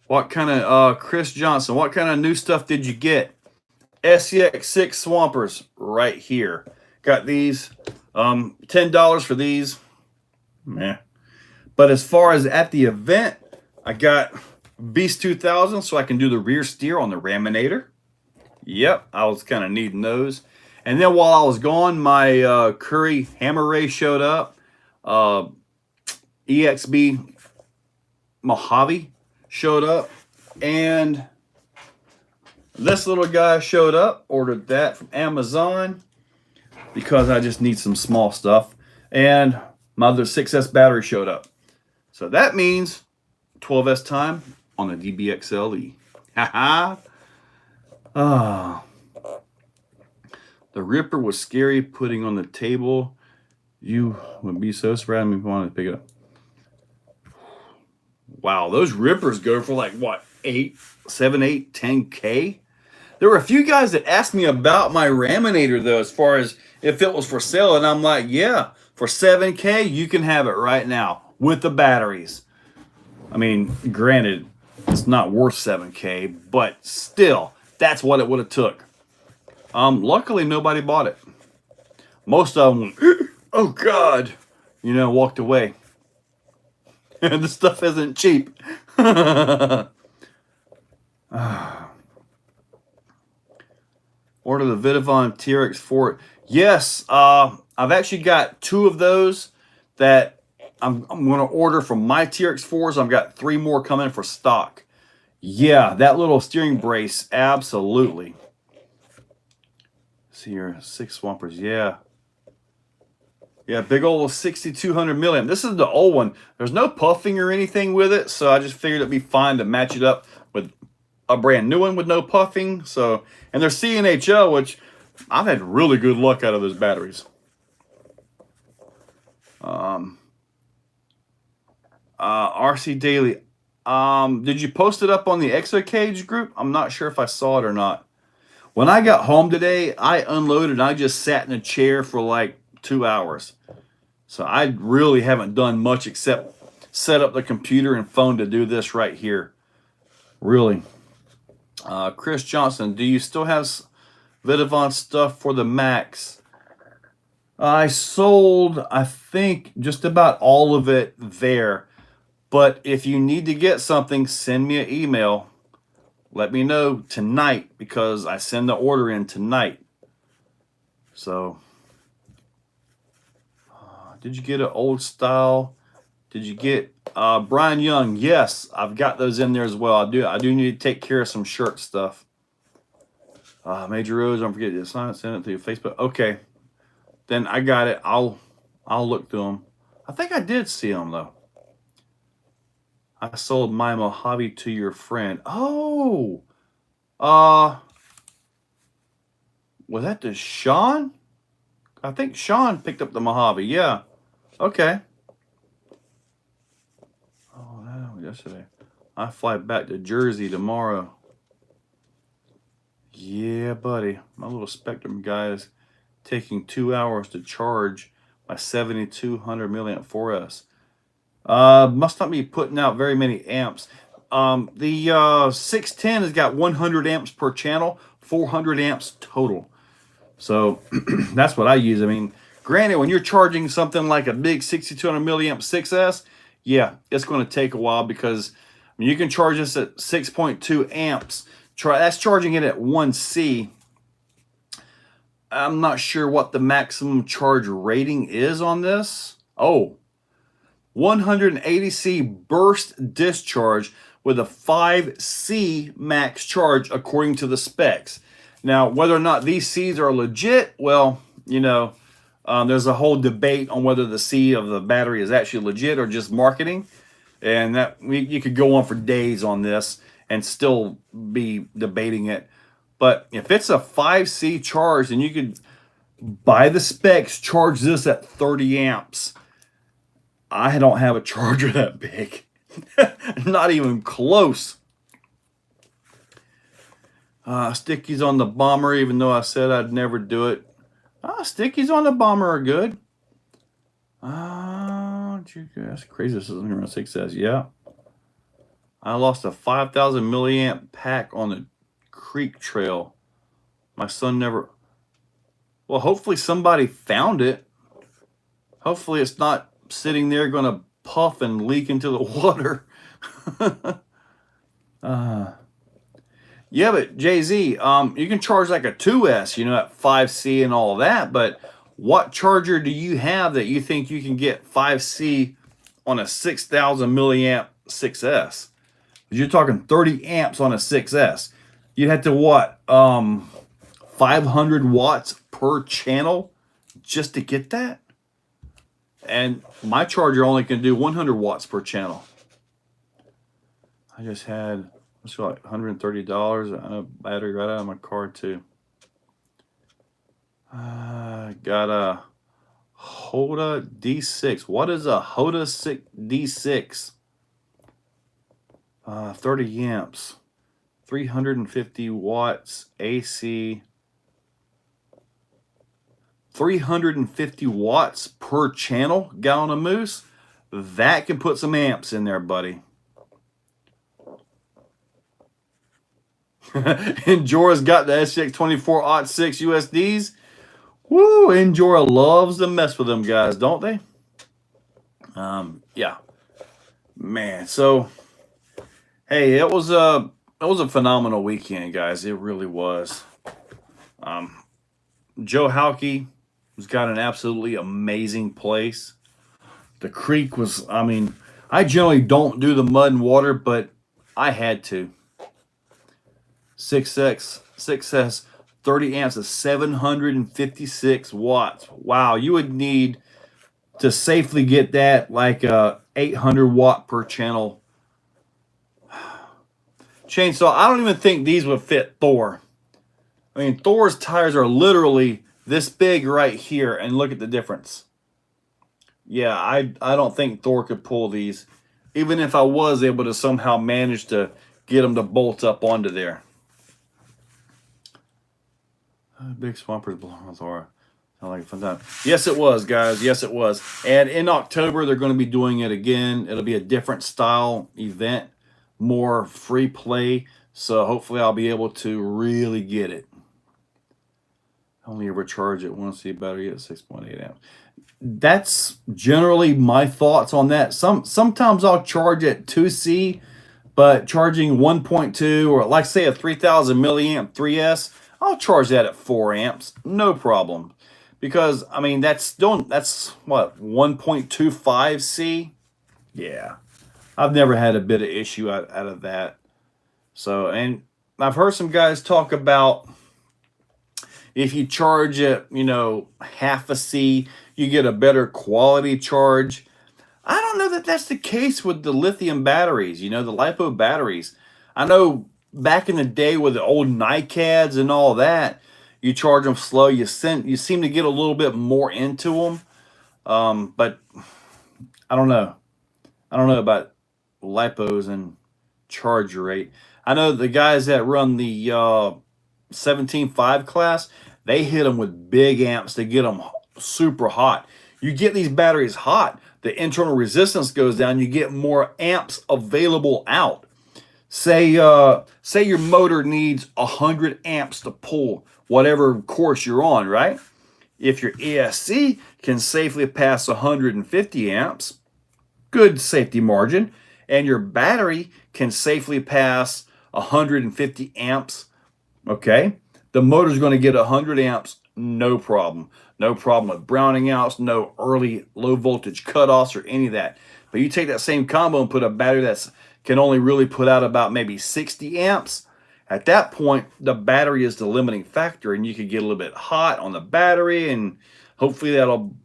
What kind of, Chris Johnson, what kind of new stuff did you get? SCX6 Swampers right here. Got these. $10 for these. Meh. But as far as at the event, I got Beast 2000 so I can do the rear steer on the Raminator. Yep, I was kind of needing those. And then while I was gone, my Curry Hammer Ray showed up. EXB Mojave showed up. And this little guy showed up. Ordered that from Amazon because I just need some small stuff. And my other 6S battery showed up. So that means 12S time on the DBXLE. Haha. Ah. The Ripper was scary putting on the table. You would be so surprised if you wanted to pick it up. Wow, those Rippers go for like what, 7, 8, 10K? There were a few guys that asked me about my Raminator though, as far as if it was for sale, and I'm like, yeah, for 7K you can have it right now with the batteries. I mean, granted, it's not worth 7K, but still, that's what it would have took. Luckily nobody bought it. Most of them went, oh God, you know, walked away. And the stuff isn't cheap. Order the Vidavon TRX4. Yes, I've actually got 2 of those that I'm going to order from my TRX4s. I've got 3 more coming for stock. Yeah, that little steering brace, absolutely. See here, 6 Swampers, yeah. Yeah, big old 6200 milliamp. This is the old one. There's no puffing or anything with it, so I just figured it'd be fine to match it up with a brand new one with no puffing. So, and they're CNHL, which I've had really good luck out of those batteries. RC Daily. Did you post it up on the Exocaged group? I'm not sure if I saw it or not. When I got home today, I unloaded and I just sat in a chair for like 2 hours. So I really haven't done much except set up the computer and phone to do this right here. Really. Chris Johnson, do you still have Vidavon stuff for the Max? I sold, I think, just about all of it there. But if you need to get something, send me an email. Let me know tonight because I send the order in tonight. So, did you get an old style? Did you get Brian Young? Yes, I've got those in there as well. I do need to take care of some shirt stuff. Major Rose, don't forget to sign it, send it to your Facebook. Okay, then I got it. I'll look through them. I think I did see them though. I sold my Mojave to your friend. Oh, was that to Sean? I think Sean picked up the Mojave. Yeah. Okay. Oh, that was yesterday. I fly back to Jersey tomorrow. Yeah, buddy. My little Spectrum guy is taking 2 hours to charge my 7200 milliamp 4S. Must not be putting out very many amps. The 610 has got 100 amps per channel, 400 amps total. So that's what I use. I mean, granted, when you're charging something like a big 6200 milliamp 6S, yeah, it's going to take a while because I mean, you can charge this at 6.2 amps. That's charging it at 1C. I'm not sure what the maximum charge rating is on this. Oh, 180C burst discharge with a 5C max charge according to the specs. Now, whether or not these C's are legit, well, you know, there's a whole debate on whether the C of the battery is actually legit or just marketing. And that you could go on for days on this and still be debating it. But if it's a 5C charge, then you could, by the specs, charge this at 30 amps. I don't have a charger that big. Not even close. Stickies on the Bomber, even though I said I'd never do it. Stickies on the Bomber are good. That's crazy. This is around 6S. Yeah. I lost a 5,000 milliamp pack on the creek trail. My son never... Well, hopefully somebody found it. Hopefully it's not sitting there going to puff and leak into the water. Yeah, but Jay-Z, you can charge like a 2S, you know, at 5C and all that, but what charger do you have that you think you can get 5C on a 6,000 milliamp 6S? You're talking 30 amps on a 6S. You'd have to what, 500 watts per channel just to get that? And my charger only can do 100 watts per channel. I just had, let's go like $130 on a battery right out of my card too. Got a Hoda D6. What is a Hoda D6? 30 amps, 350 watts AC, 350 watts per channel, gallon of mousse. That can put some amps in there, buddy. Enjora's got the SX24-6 USDs. Woo, Enjora loves to mess with them guys, don't they? Yeah. Man, so hey, it was a phenomenal weekend, guys. It really was. Joe Halke has got an absolutely amazing place. The creek was, I mean, I generally don't do the mud and water, but I had to. 6S, 30 amps of 756 watts. Wow, you would need to safely get that like a 800 watt per channel chainsaw. I don't even think these would fit Thor. I mean, Thor's tires are literally this big right here, and look at the difference. Yeah, I don't think Thor could pull these, even if I was able to somehow manage to get them to bolt up onto there. Big Swampers blowing with Thor. Sound like a fun time. Yes, it was, guys. Yes, it was. And in October, they're going to be doing it again. It'll be a different style event, more free play. So hopefully I'll be able to really get it. Only ever charge it once, the battery at 6.8 amps. That's generally my thoughts on that. Sometimes I'll charge at 2C, but charging 1.2 or like say a 3000 milliamp 3S, I'll charge that at 4 amps, no problem. Because I mean that's what, 1.25C? Yeah. I've never had a bit of issue out of that. So, and I've heard some guys talk about if you charge it, you know, half a C, you get a better quality charge. I don't know that that's the case with the lithium batteries, you know, the LiPo batteries. I know back in the day with the old NiCads and all that, you charge them slow, you seem to get a little bit more into them. But I don't know. I don't know about LiPos and charge rate. I know the guys that run the 17.5 class, they hit them with big amps to get them super hot. You get these batteries hot, the internal resistance goes down, you get more amps available out. Say your motor needs 100 amps to pull whatever course you're on, right? If your ESC can safely pass 150 amps, good safety margin, and your battery can safely pass 150 amps, okay, the motor's going to get 100 amps, no problem. No problem with browning outs, no early low voltage cutoffs or any of that. But you take that same combo and put a battery that's can only really put out about maybe 60 amps. At that point, the battery is the limiting factor, and you could get a little bit hot on the battery, and hopefully that'll...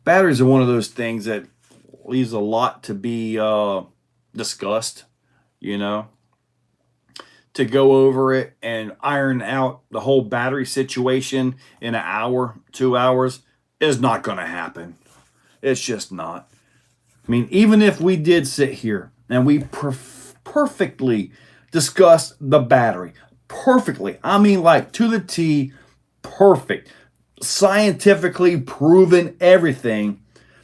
Batteries are one of those things that leaves a lot to be discussed, you know. To go over it and iron out the whole battery situation in an hour, 2 hours, is not going to happen. It's just not. I mean, even if we did sit here and we perfectly discussed the battery, perfectly, I mean like to the T, perfect, scientifically proven everything,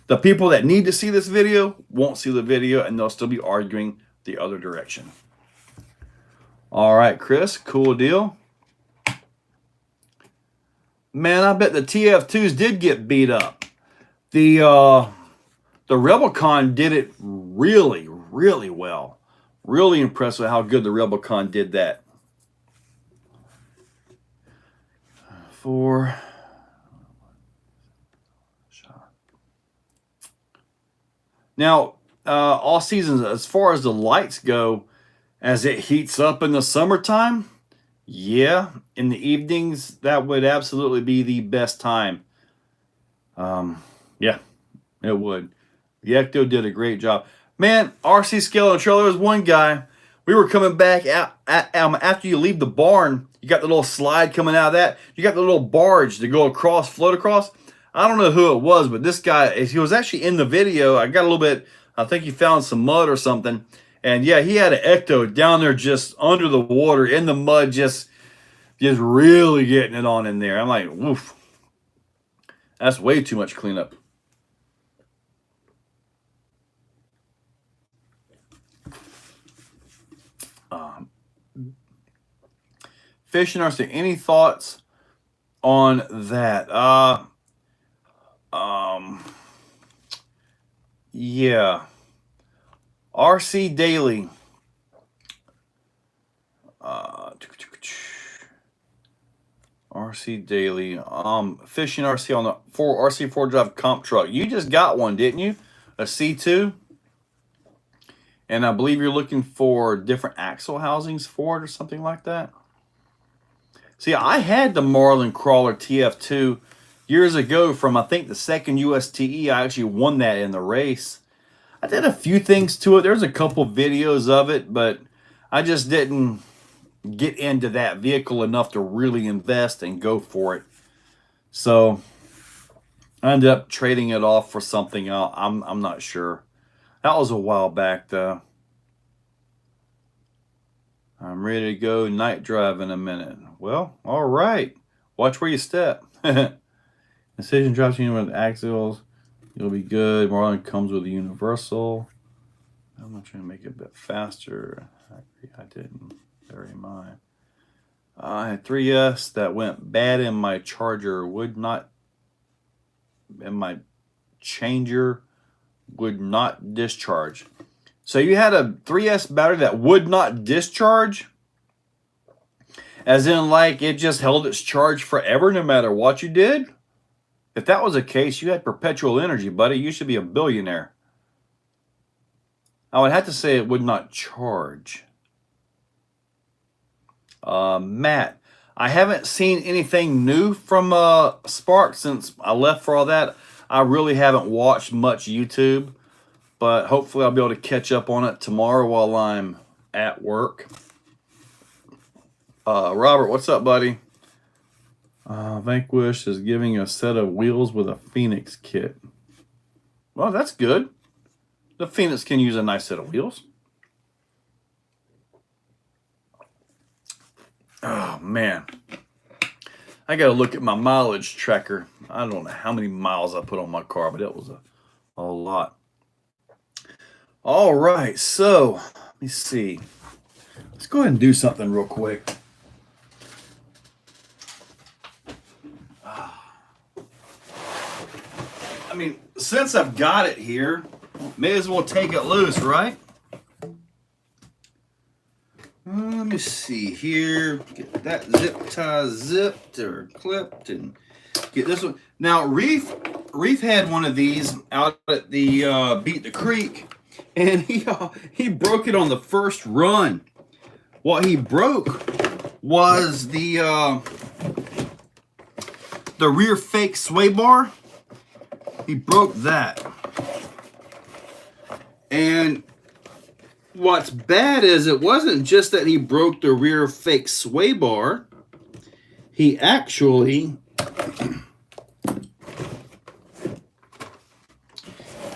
the people that need to see this video won't see the video and they'll still be arguing the other direction. All right, Chris, cool deal. Man, I bet the TF2s did get beat up. The Rebelcon did it really, really well. Really impressed with how good the Rebelcon did that. Now, all seasons, as far as the lights go, as it heats up in the summertime, yeah, in the evenings, that would absolutely be the best time. Yeah, it would. The Ecto did a great job. Man, RC scale and trailer, there was one guy. We were coming back out after you leave the barn. You got the little slide coming out of that. You got the little barge to go across, float across. I don't know who it was, but this guy, he was actually in the video. I got a little bit, I think he found some mud or something. And yeah, he had an ecto down there just under the water in the mud, just really getting it on in there. I'm like, woof. That's way too much cleanup. Fishing RC, any thoughts on that? Yeah. RC Daily. RC Daily. Fishing RC on the RC4 drive comp truck. You just got one, didn't you? A C2? And I believe you're looking for different axle housings for it or something like that. See, I had the Marlin Crawler TF2 years ago from, I think, the second USTE. I actually won that in the race. I did a few things to it. There's a couple videos of it, but I just didn't get into that vehicle enough to really invest and go for it. So I ended up trading it off for something else. I'm not sure. That was a while back, though. I'm ready to go night drive in a minute. Well, all right. Watch where you step. Incision drops you with axials. You'll be good. Marlin comes with a universal. I'm going to try to make it a bit faster. I didn't. Bear in mind. I had 3S that went bad in my charger. Would not. In my changer would not discharge. So you had a 3S battery that would not discharge? As in, like, it just held its charge forever no matter what you did? If that was the case, you had perpetual energy, buddy. You should be a billionaire. I would have to say it would not charge. Matt, I haven't seen anything new from Spark since I left for all that. I really haven't watched much YouTube, but hopefully I'll be able to catch up on it tomorrow while I'm at work. Robert, what's up, buddy? Vanquish is giving a set of wheels with a Phoenix kit. Well, that's good. The Phoenix can use a nice set of wheels. Oh, man. I got to look at my mileage tracker. I don't know how many miles I put on my car, but it was a lot. All right, so let me see. Let's go ahead and do something real quick. I mean, since I've got it here, may as well take it loose, right? Let me see here. Get that zip tie zipped or clipped and get this one. Now, Reef had one of these out at the Beat the Creek, and he broke it on the first run. What he broke was the rear fake sway bar. He broke that. And what's bad is it wasn't just that he broke the rear fake sway bar. He actually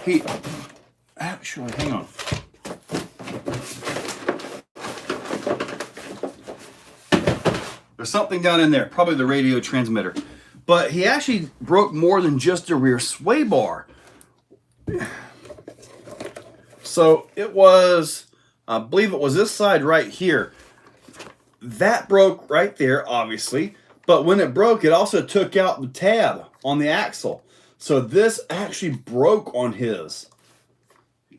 hang on. There's something down in there, probably the radio transmitter. But he actually broke more than just the rear sway bar. So it was, I believe it was this side right here. That broke right there, obviously. But when it broke, it also took out the tab on the axle. So this actually broke on his.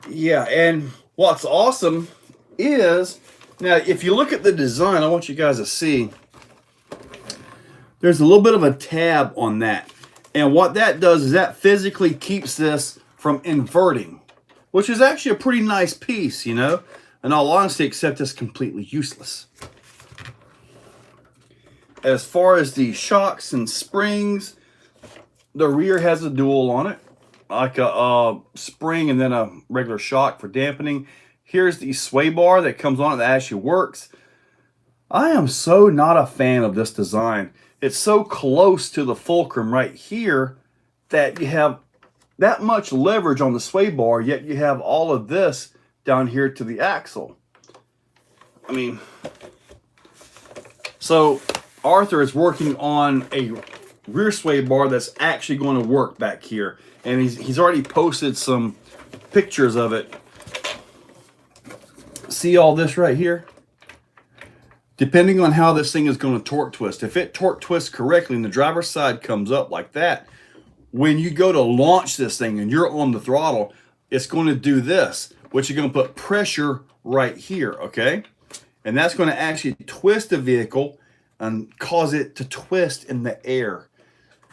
Yeah, and what's awesome is, now if you look at the design, I want you guys to see, there's a little bit of a tab on that. And what that does is that physically keeps this from inverting, which is actually a pretty nice piece, you know, in all honesty, except it's completely useless. As far as the shocks and springs, the rear has a dual on it. like a spring and then a regular shock for dampening. Here's the sway bar that comes on it that actually works. I am so not a fan of this design. It's so close to the fulcrum right here that you have that much leverage on the sway bar, yet you have all of this down here to the axle. I mean, so Arthur is working on a rear sway bar that's actually going to work back here. And he's already posted some pictures of it. See all this right here? Depending on how this thing is going to torque twist. If it torque twists correctly and the driver's side comes up like that, when you go to launch this thing and you're on the throttle, it's going to do this, which you're going to put pressure right here, okay? And that's going to actually twist the vehicle and cause it to twist in the air.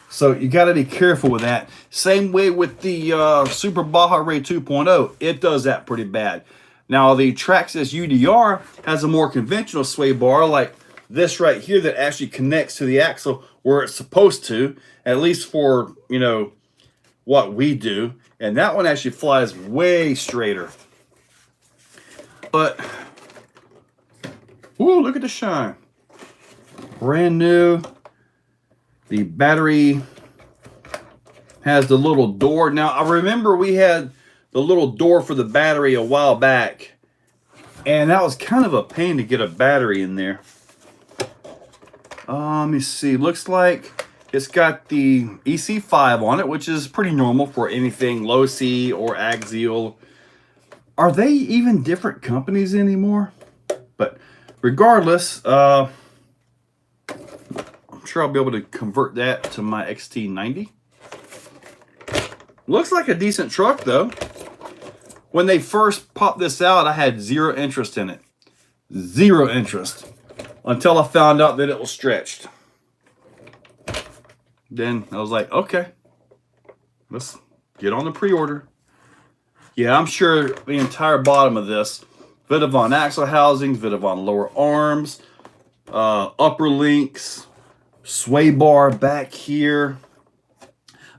So you got to be careful with that. Same way with the Super Baja Ray 2.0. It does that pretty bad. Now the Traxxas Udr has a more conventional sway bar like this right here that actually connects to the axle where it's supposed to, at least for, you know, what we do. And that one actually flies way straighter. But, ooh, look at the shine. Brand new. The battery has the little door. Now, I remember we had the little door for the battery a while back, and that was kind of a pain to get a battery in there. Let me see. Looks like it's got the EC5 on it, which is pretty normal for anything low C or Axial. Are they even different companies anymore? But regardless, I'm sure I'll be able to convert that to my XT90. Looks like a decent truck though. When they first popped this out, I had zero interest in it. Zero interest. Until I found out that it was stretched. Then I was like, okay, let's get on the pre-order. Yeah, I'm sure the entire bottom of this, Vidavon axle housings, Vidavon lower arms, upper links, sway bar back here.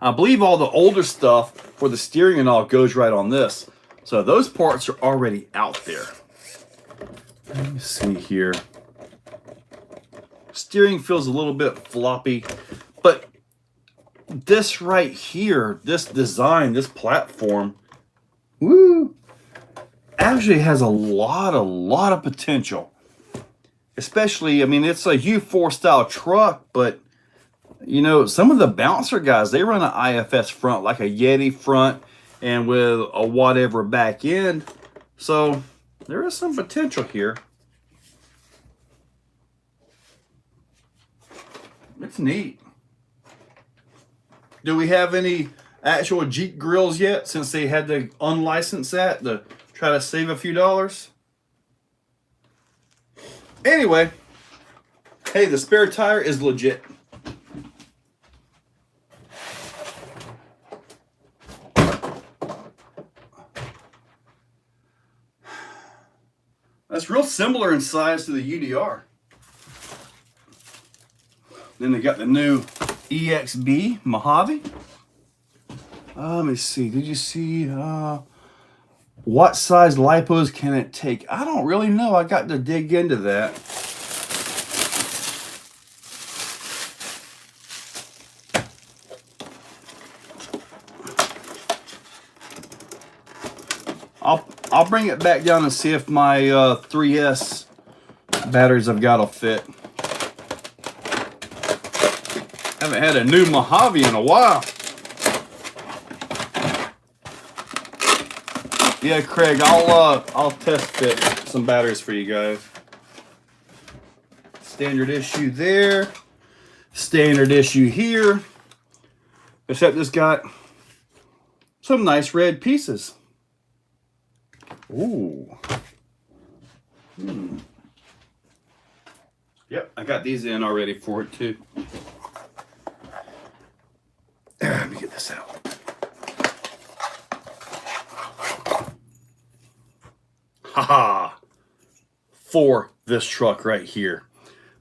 I believe all the older stuff for the steering and all goes right on this. So those parts are already out there. Let me see here. Steering feels a little bit floppy, but this right here, this design, this platform, woo, actually has a lot of potential. Especially, I mean, it's a U4 style truck, but you know, some of the bouncer guys, they run an IFS front, like a Yeti front, and with a whatever back end. So there is some potential here. It's neat. Do we have any actual Jeep grills yet, since they had to unlicense that to try to save a few dollars? Anyway, hey, the spare tire is legit. That's real similar in size to the UDR. Then they got the new EXB Mojave. Let me see. Did you see what size lipos can it take? I don't really know. I got to dig into that. I'll bring it back down and see if my 3S batteries I've got will fit. Haven't had a new Mojave in a while. Yeah, Craig, I'll test fit some batteries for you guys. Standard issue there. Standard issue here. Except it's got some nice red pieces. Ooh. Yep, I got these in already for it too. Let me get this out. Haha. For this truck right here.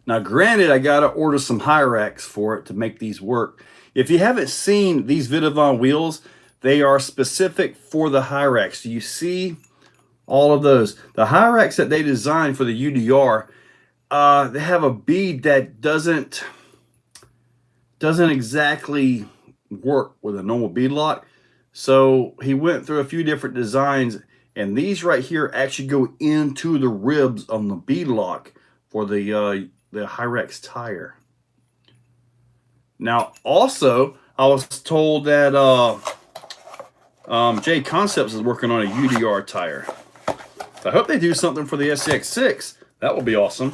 Now granted, I gotta order some high racks for it to make these work. If you haven't seen these Vidavon wheels, They are specific for the Hyrax. You see all of those. The Hyrax that they designed for the UDR, they have a bead that doesn't exactly work with a normal bead lock. So he went through a few different designs, and these right here actually go into the ribs on the bead lock for the Hyrax tire. Now, also, I was told that J Concepts is working on a UDR tire. So I hope they do something for the SCX6. That would be awesome.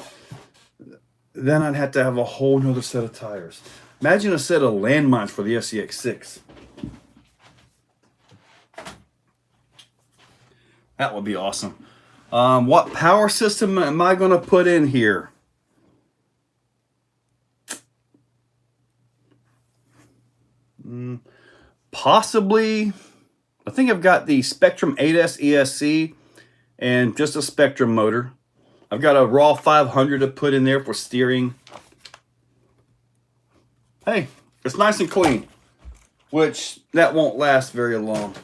Then I'd have to have a whole nother set of tires. Imagine a set of landmines for the SCX6. That would be awesome. What power system am I going to put in here? Possibly, I think I've got the Spectrum 8S ESC and just a Spectrum motor. I've got a raw 500 to put in there for steering. Hey, it's nice and clean, which that won't last very long.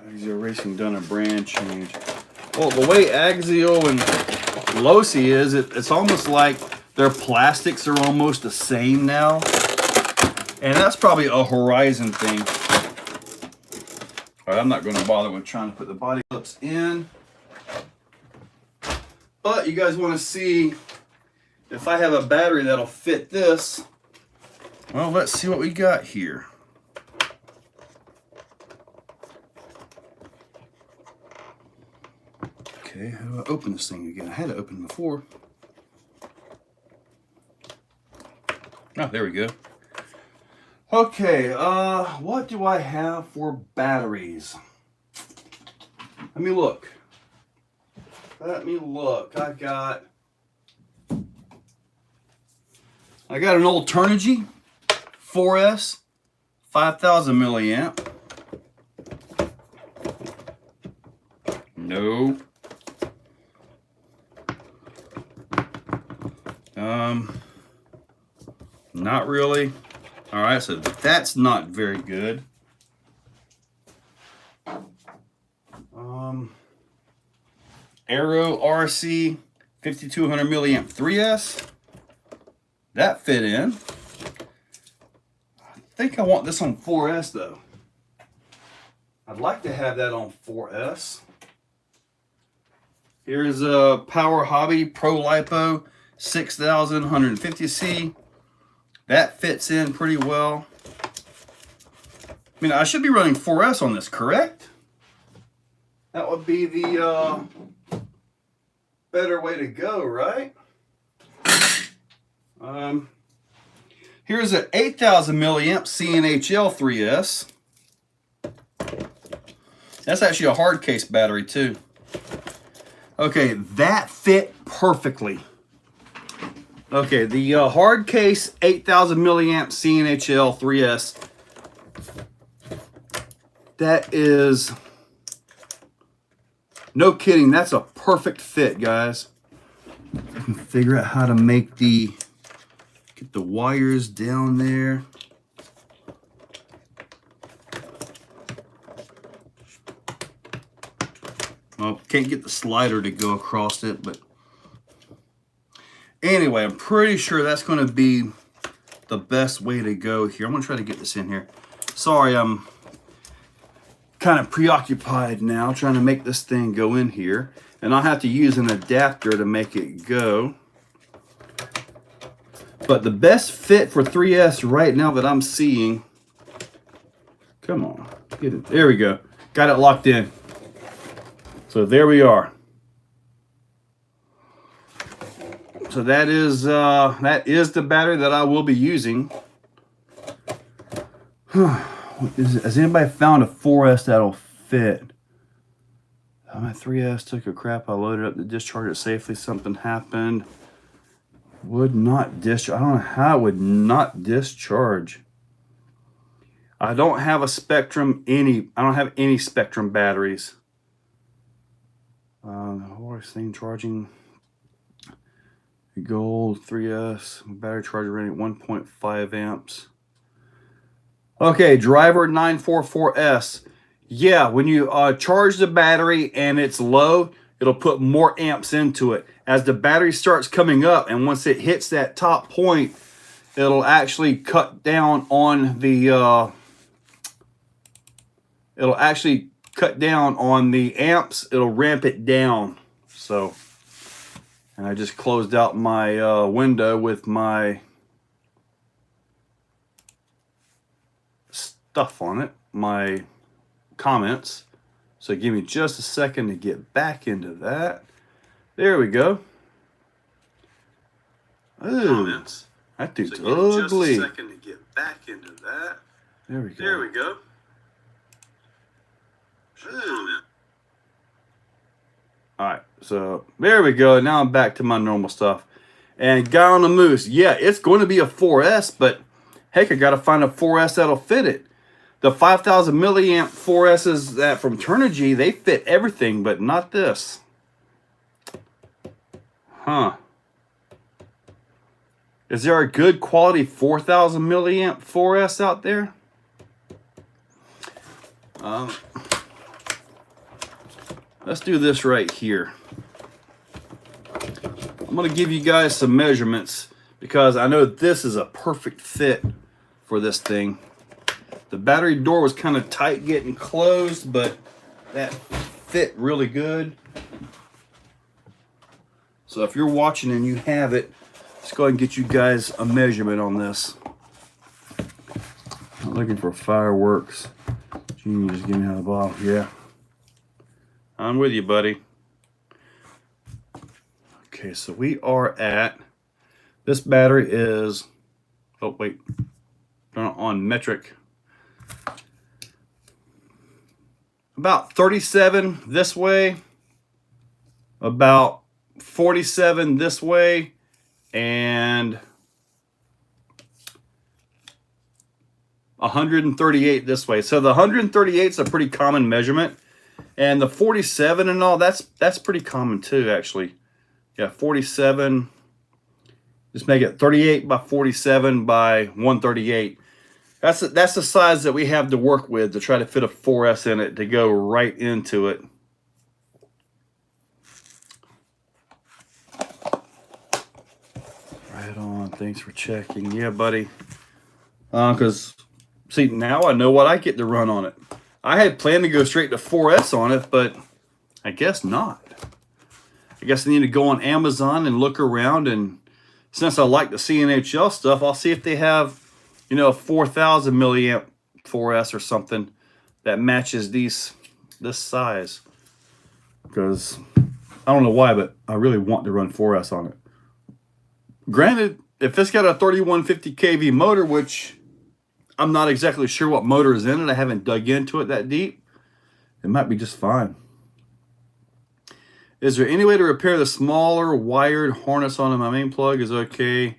Axial Racing done a brand change. Well, the way Axial and Losi is, it's almost like their plastics are almost the same now. And that's probably a Horizon thing. All right, I'm not going to bother with trying to put the body clips in. But you guys want to see if I have a battery that'll fit this. Well, let's see what we got here. Okay, how do I open this thing again? I had it open before. Oh, there we go. Okay, what do I have for batteries? Let me look. I got an old Turnigy 4S 5000 milliamp. No. Not really. All right, so that's not very good. Aero RC 5200 milliamp 3S. That fit in. I think I want this on 4S though. I'd like to have that on 4S. Here's a Power Hobby Pro Lipo 6150C. That fits in pretty well. I mean, I should be running 4S on this, correct? That would be the better way to go, right? Here's an 8000 milliamp CNHL 3S. That's actually a hard case battery too. Okay, that fit perfectly. Okay, the hard case 8000 milliamp CNHL 3S. That is, no kidding, that's a perfect fit, guys. I can figure out how to make get the wires down there. Well, can't get the slider to go across it, but anyway, I'm pretty sure that's going to be the best way to go here. I'm going to try to get this in here. Sorry, I'm kind of preoccupied now trying to make this thing go in here. And I'll have to use an adapter to make it go. But the best fit for 3S right now that I'm seeing, come on, get it. There we go. Got it locked in. So there we are. So that is the battery that I will be using. Has anybody found a 4S that'll fit? My 3S took a crap. I loaded up to discharge it safely. Something happened. Would not discharge. I don't know how it would not discharge. I don't have a Spectrum I don't have any Spectrum batteries. Horse thing charging. Gold 3S battery charger rating 1.5 amps. Okay, driver 944S. Yeah, when you charge the battery and it's low, it'll put more amps into it. As the battery starts coming up, and once it hits that top point, it'll actually cut down on the amps. It'll ramp it down. So, and I just closed out my window with my stuff on it, my comments. So give me just a second to get back into that. There we go. Ooh, that dude's ugly. Just a second to get back into that. There we go. There we go. All right, so there we go. Now I'm back to my normal stuff. And guy on the moose, yeah, it's going to be a 4S, but heck, I got to find a 4S that'll fit it. The 5,000 milliamp 4Ss that from Turnigy, they fit everything, but not this. Huh. Is there a good quality 4,000 milliamp 4S out there? Let's do this right here. I'm going to give you guys some measurements because I know this is a perfect fit for this thing. The battery door was kind of tight getting closed, but that fit really good. So if you're watching and you have it, let's go ahead and get you guys a measurement on this. I'm looking for fireworks. Gee, just give me another bottle. Yeah. I'm with you, buddy. Okay, so we are at, this battery is, oh wait, turn it on metric. About 37 this way, about 47 this way, and 138 this way. So the 138 is a pretty common measurement, and the 47 and all, that's pretty common too, actually. Yeah, 47. Just make it 38 by 47 by 138. That's the size that we have to work with to try to fit a 4S in it to go right into it. Right on. Thanks for checking. Yeah, buddy. Because, see, now I know what I get to run on it. I had planned to go straight to 4S on it, but I guess not. I guess I need to go on Amazon and look around, and since I like the CNHL stuff, I'll see if they have, you know, a 4,000 milliamp 4S or something that matches this size. Because I don't know why, but I really want to run 4S on it. Granted, if it's got a 3150 kV motor, which I'm not exactly sure what motor is in it, I haven't dug into it that deep, it might be just fine. Is there any way to repair the smaller wired harness on my main plug? Is okay.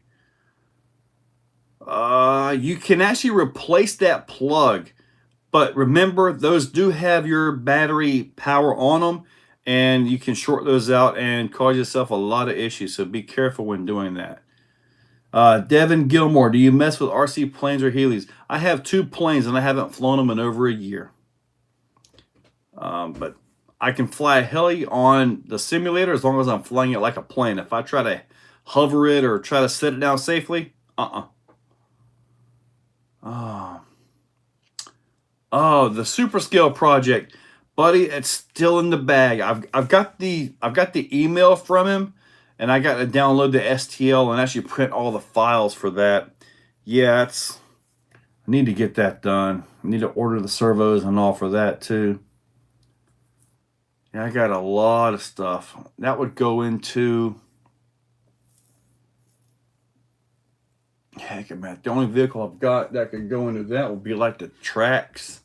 You can actually replace that plug, but remember, those do have your battery power on them, and you can short those out and cause yourself a lot of issues, so be careful when doing that. Devin Gilmore, do you mess with RC planes or Heelys? I have 2 planes, and I haven't flown them in over a year. But I can fly a heli on the simulator as long as I'm flying it like a plane. If I try to hover it or try to set it down safely, Oh, the Super Scale project, buddy, it's still in the bag. I've got the email from him, and I got to download the STL and actually print all the files for that. Yeah, I need to get that done. I need to order the servos and all for that too. Yeah, I got a lot of stuff that would go into. Heck, man, the only vehicle I've got that could go into that would be like the Traxxas,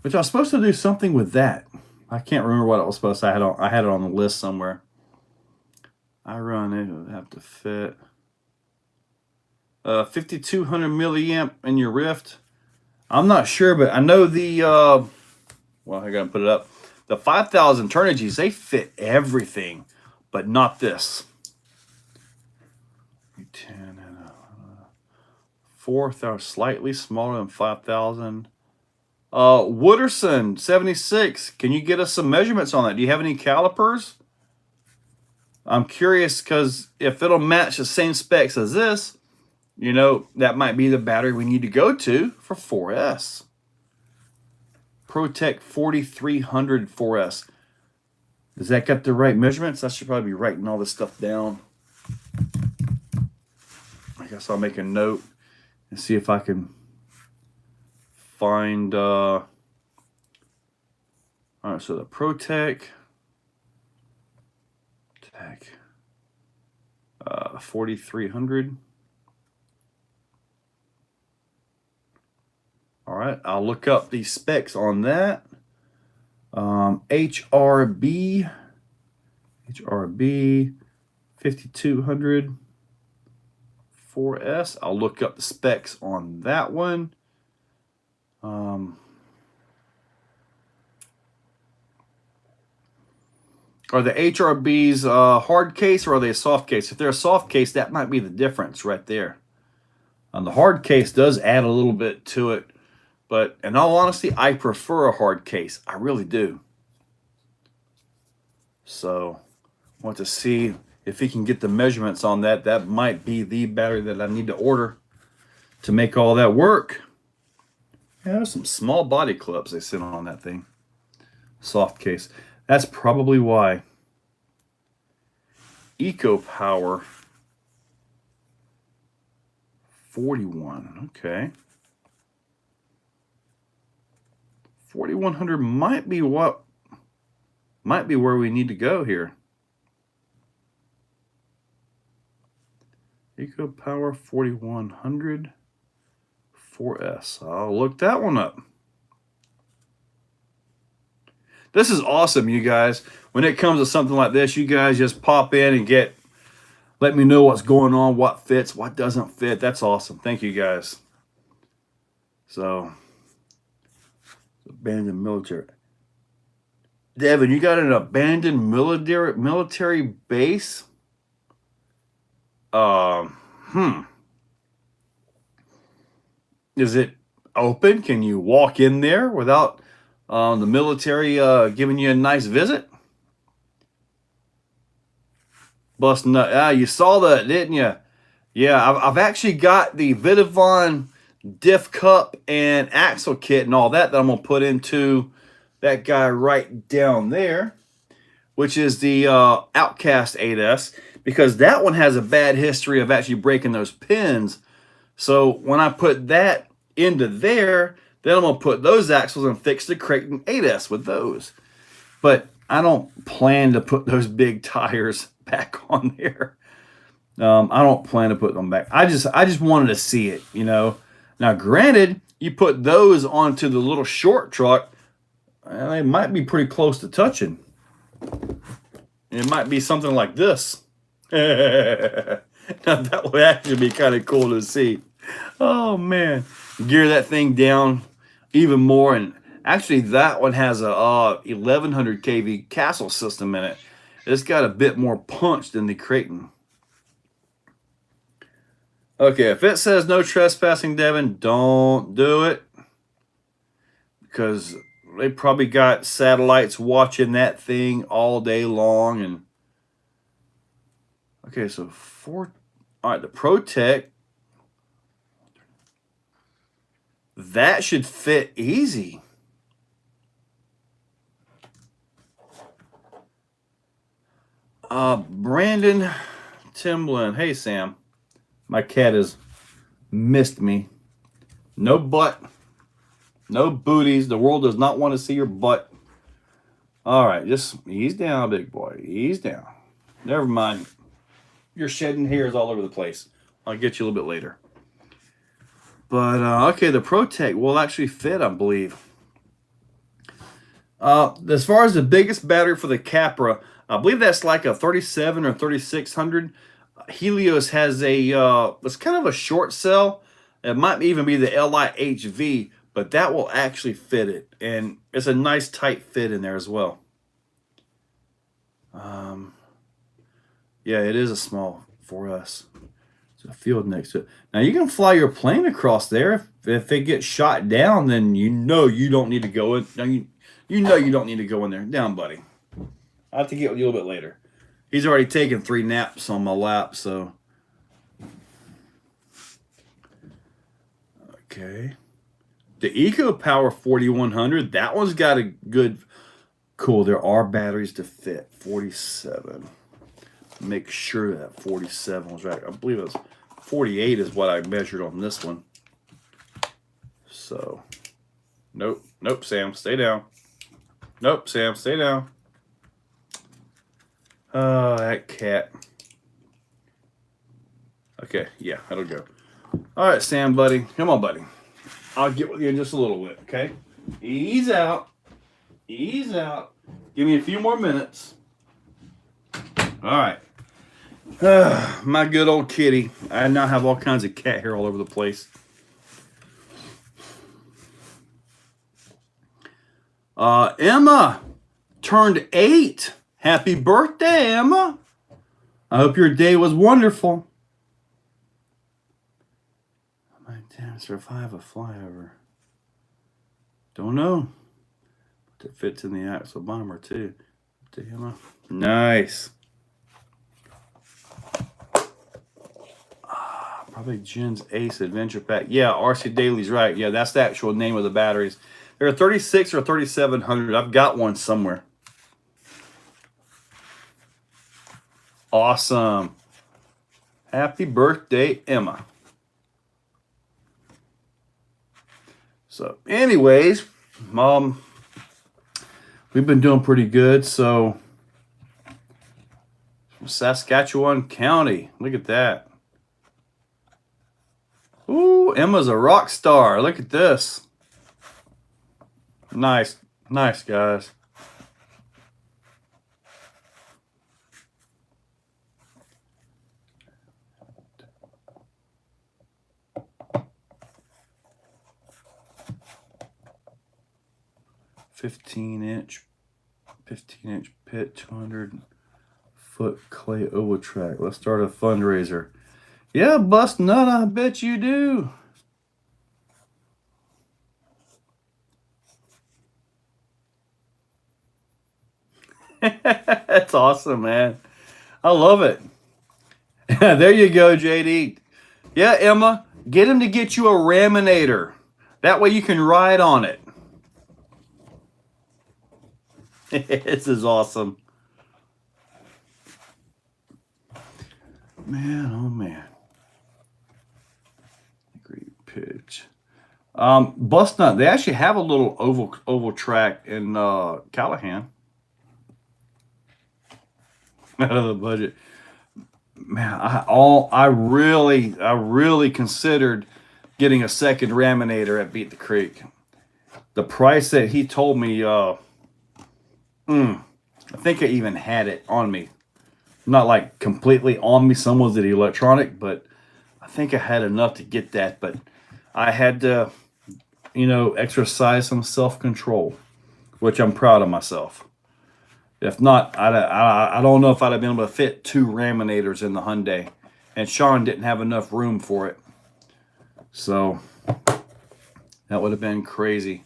which I was supposed to do something with that. I can't remember what it was supposed to. I had it on the list somewhere. I run it would have to fit 5200 milliamp in your Rift. I'm not sure, but I know the well, I gotta put it up. The 5,000 Turnigys, they fit everything, but not this. 10 and 4,000, slightly smaller than 5,000. Wooderson 76. Can you get us some measurements on that? Do you have any calipers? I'm curious because if it'll match the same specs as this, you know, that might be the battery we need to go to for 4S. ProTech 4300 4S. Does that got the right measurements? I should probably be writing all this stuff down. I guess I'll make a note and see if I can find all right, so the ProTech 4300. All right, I'll look up the specs on that. HRB 5200 4S. I'll look up the specs on that one. Are the HRBs hard case or are they a soft case? If they're a soft case, that might be the difference right there. The hard case does add a little bit to it, but in all honesty, I prefer a hard case. I really do. So I want to see if he can get the measurements on that. That might be the battery that I need to order to make all that work. Yeah, there's some small body clips they sit on that thing. Soft case. That's probably why. EcoPower 41. Okay. 4100 might be where we need to go here. EcoPower 4100 4S. I'll look that one up. This is awesome, you guys. When it comes to something like this, you guys just pop in and let me know what's going on, what fits, what doesn't fit. That's awesome. Thank you, guys. So, abandoned military. Devin, you got an abandoned military base? Is it open? Can you walk in there without the military giving you a nice visit? Busting nut. You saw that, didn't you? Yeah, I've actually got the Vidavon diff cup and axle kit and all that I'm going to put into that guy right down there, which is the Outcast 8S, because that one has a bad history of actually breaking those pins. So when I put that into there, then I'm going to put those axles and fix the Creighton 8S with those. But I don't plan to put those big tires back on there. I don't plan to put them back. I just wanted to see it, you know. Now, granted, you put those onto the little short truck, and they might be pretty close to touching. It might be something like this. Now, that would actually be kind of cool to see. Oh, man. Gear that thing down even more. And actually, that one has a 1100 kV castle system in it. It's got a bit more punch than the Creighton. Okay, if it says no trespassing, Devin, don't do it. Because they probably got satellites watching that thing all day long. And okay, so all right, the ProTech, that should fit easy. Brandon Timblin. Hey, Sam. My cat has missed me. No butt. No booties. The world does not want to see your butt. All right, just ease down, big boy. Ease down. Never mind. You're shedding hairs all over the place. I'll get you a little bit later. But, okay, the ProTech will actually fit, I believe. As far as the biggest battery for the Capra, I believe that's like a 37 or 3600. Helios has it's kind of a short cell. It might even be the LIHV, but that will actually fit it. And it's a nice tight fit in there as well. Yeah, it is a small 4S. It's a field next to it. Now you can fly your plane across there. If it gets shot down, then you know you don't need to go in. Now you know you don't need to go in there. Down, buddy. I'll have to get with you a little bit later. He's already taken 3 naps on my lap, so. Okay. The Eco Power 4100, that one's got a good, cool. There are batteries to fit. 47. Make sure that 47 was right. I believe it was 48 is what I measured on this one. So, nope, Sam, stay down. Nope, Sam, stay down. Oh, that cat. Okay, yeah, that'll go. All right, Sam, buddy. Come on, buddy. I'll get with you in just a little bit, okay? Ease out. Ease out. Give me a few more minutes. All right. My good old kitty. I now have all kinds of cat hair all over the place. Emma turned 8. Happy birthday, Emma. I hope your day was wonderful. I might survive a flyover. Don't know. But it fits in the Axial bomber too. Emma. Nice. Probably Jen's Ace Adventure Pack. Yeah, RC Daily's right. Yeah, that's the actual name of the batteries. They're 36 or 3700. I've got one somewhere. Awesome. Happy birthday, Emma. So, anyways, Mom, we've been doing pretty good. So, from Saskatchewan County. Look at that. Ooh, Emma's a rock star. Look at this. Nice. Nice, guys. Fifteen-inch pit, 200-foot clay oval track. Let's start a fundraiser. Yeah, bust nut, I bet you do. That's awesome, man. I love it. There you go, JD. Yeah, Emma, get him to get you a raminator. That way you can ride on it. This is awesome. Man, oh man. Great pitch. Bust nut. They actually have a little oval track in Callahan. Out of the budget. Man, I really considered getting a second raminator at Beat the Creek. The price that he told me, I think I even had it on me. Not like completely on me. Some was it electronic, but I think I had enough to get that. But I had to, exercise some self-control, which I'm proud of myself. If not, I don't know if I'd have been able to fit 2 raminators in the Hyundai. And Sean didn't have enough room for it. So that would have been crazy.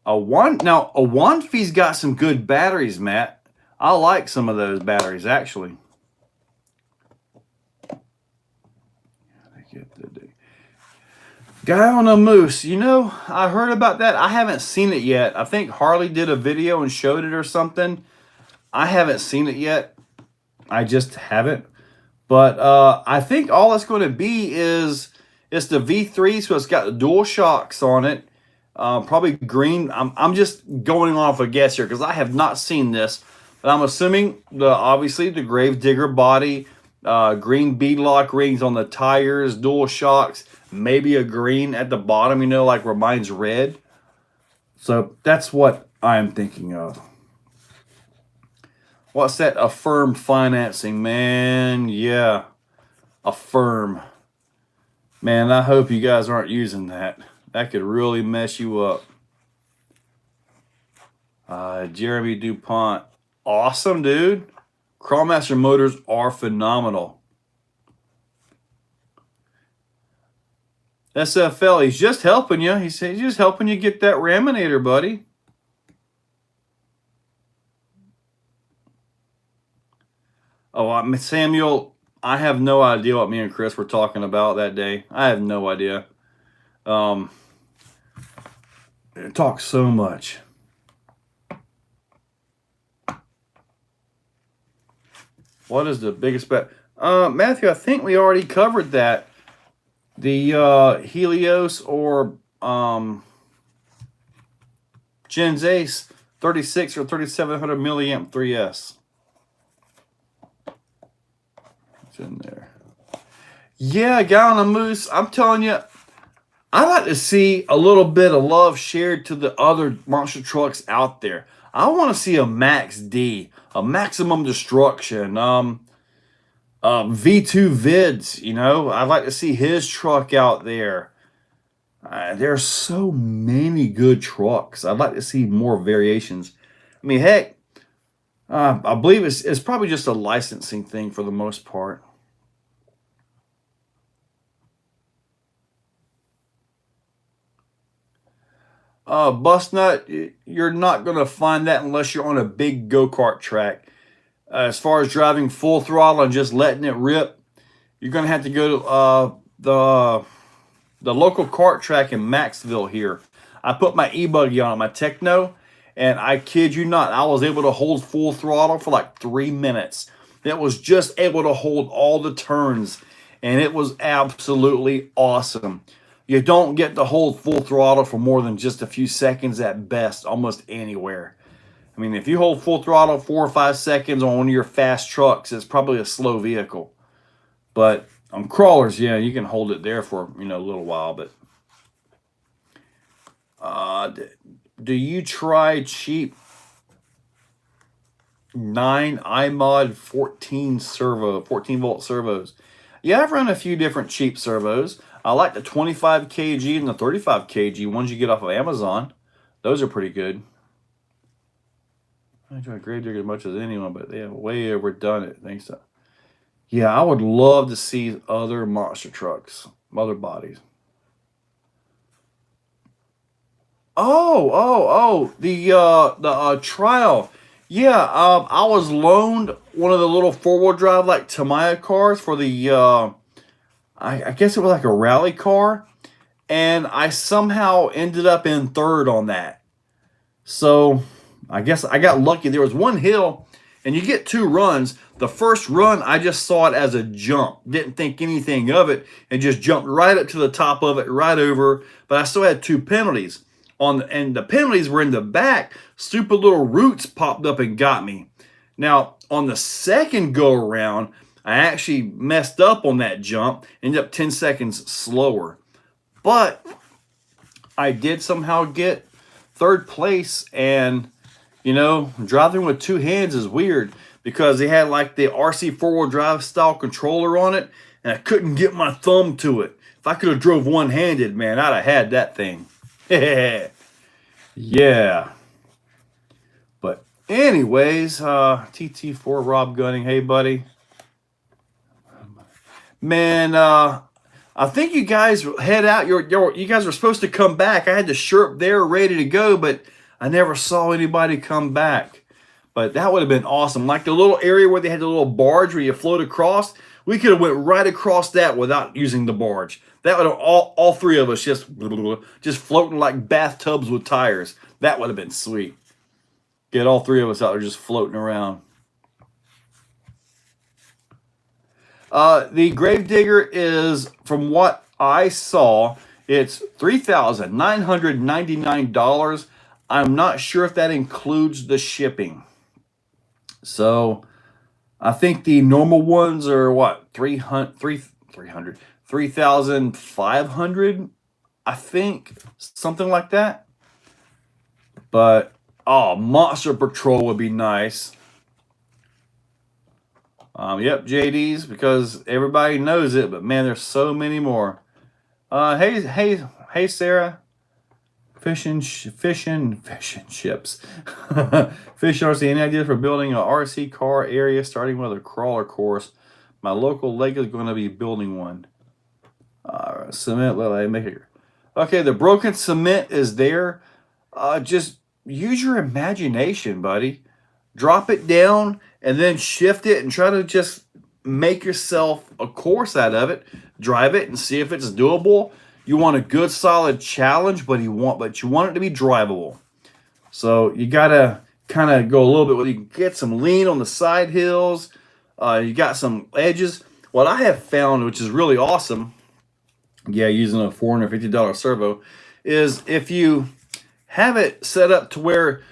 A Wanfi's got some good batteries, Matt. I like some of those batteries, actually. Guy on a moose. I heard about that. I haven't seen it yet. I think Harley did a video and showed it or something. I haven't seen it yet. I just haven't. But I think all it's going to be is it's the V3, so it's got the dual shocks on it. Probably green. I'm just going off a guess here because I have not seen this. But I'm assuming, obviously, the Gravedigger body, green beadlock rings on the tires, dual shocks, maybe a green at the bottom, like where mine's red. So that's what I'm thinking of. What's that? Affirm financing, man. Yeah. Affirm. Man, I hope you guys aren't using that. That could really mess you up. Jeremy DuPont. Awesome, dude. Crawlmaster motors are phenomenal. SFL, he's just helping you. He's just helping you get that raminator, buddy. Oh, Samuel, I have no idea what me and Chris were talking about that day. I have no idea. It talks so much. What is the biggest bet? Matthew, I think we already covered that. The Helios or Gens Ace 36 or 3700 milliamp 3S. It's in there. Yeah, guy on a moose. I'm telling you, I like to see a little bit of love shared to the other monster trucks out there. I want to see a Max D, a Maximum Destruction, V2 Vids. You know, I'd like to see his truck out there. There's so many good trucks. I'd like to see more variations. I mean, heck, I believe it's probably just a licensing thing for the most part. Bust nut, you're not going to find that unless you're on a big go-kart track. As far as driving full throttle and just letting it rip, you're going to have to go to the local kart track in Maxville here. I put my e-buggy on it, my Techno, and I kid you not, I was able to hold full throttle for like 3 minutes. It was just able to hold all the turns, and it was absolutely awesome. You don't get to hold full throttle for more than just a few seconds at best, almost anywhere. I mean, if you hold full throttle 4 or 5 seconds on one of your fast trucks, it's probably a slow vehicle. But on crawlers, yeah, you can hold it there for, you know, a little while. But do you try cheap 9 iMod 14 servo, 14 volt servos? Yeah, I've run a few different cheap servos. I like the 25 kg and the 35 kg ones you get off of Amazon. Those are pretty good. I enjoy Gravedigger as much as anyone, but they have way overdone it. Thanks to, yeah, I would love to see other monster trucks, other bodies. The trial. Yeah, I was loaned one of the little 4-wheel drive like Tamiya cars for the I guess it was like a rally car, and I somehow ended up in third on that. So I guess I got lucky. There was one hill, and you get 2 runs. The first run, I just saw it as a jump. Didn't think anything of it, and just jumped right up to the top of it, right over. But I still had 2 penalties. And the penalties were in the back. Stupid little roots popped up and got me. Now, on the second go-around, I actually messed up on that jump, ended up 10 seconds slower. But I did somehow get third place, and, you know, driving with 2 hands is weird because they had like the RC 4-wheel drive style controller on it, and I couldn't get my thumb to it. If I could have drove one-handed, man, I'd have had that thing. Yeah. But anyways, TT4 Rob Gunning, hey buddy. Man, I think you guys head out. You guys were supposed to come back. I had the shirt there ready to go, but I never saw anybody come back. But that would have been awesome. Like the little area where they had the little barge where you float across. We could have went right across that without using the barge. That would have all 3 of us just floating like bathtubs with tires. That would have been sweet. Get all 3 of us out there just floating around. The Gravedigger is, from what I saw, it's $3,999. I'm not sure if that includes the shipping. So I think the normal ones are what, 3,500, I think, something like that. But oh, Monster Patrol would be nice. Yep, JD's, because everybody knows it, but man, there's so many more. Hey, Sarah. fishing ships. Fish RC. Any idea for building a RC car area starting with a crawler course? My local lake is going to be building one. Cement. Let I make it. Okay, the broken cement is there. Just use your imagination, buddy. Drop it down and then shift it and try to just make yourself a course out of it. Drive it and see if it's doable. You want a good solid challenge, but you want it to be drivable. So you gotta kind of go a little bit where you can get some lean on the side hills. You got some edges. What I have found, which is really awesome, yeah, using a $450 servo, is if you have it set up to where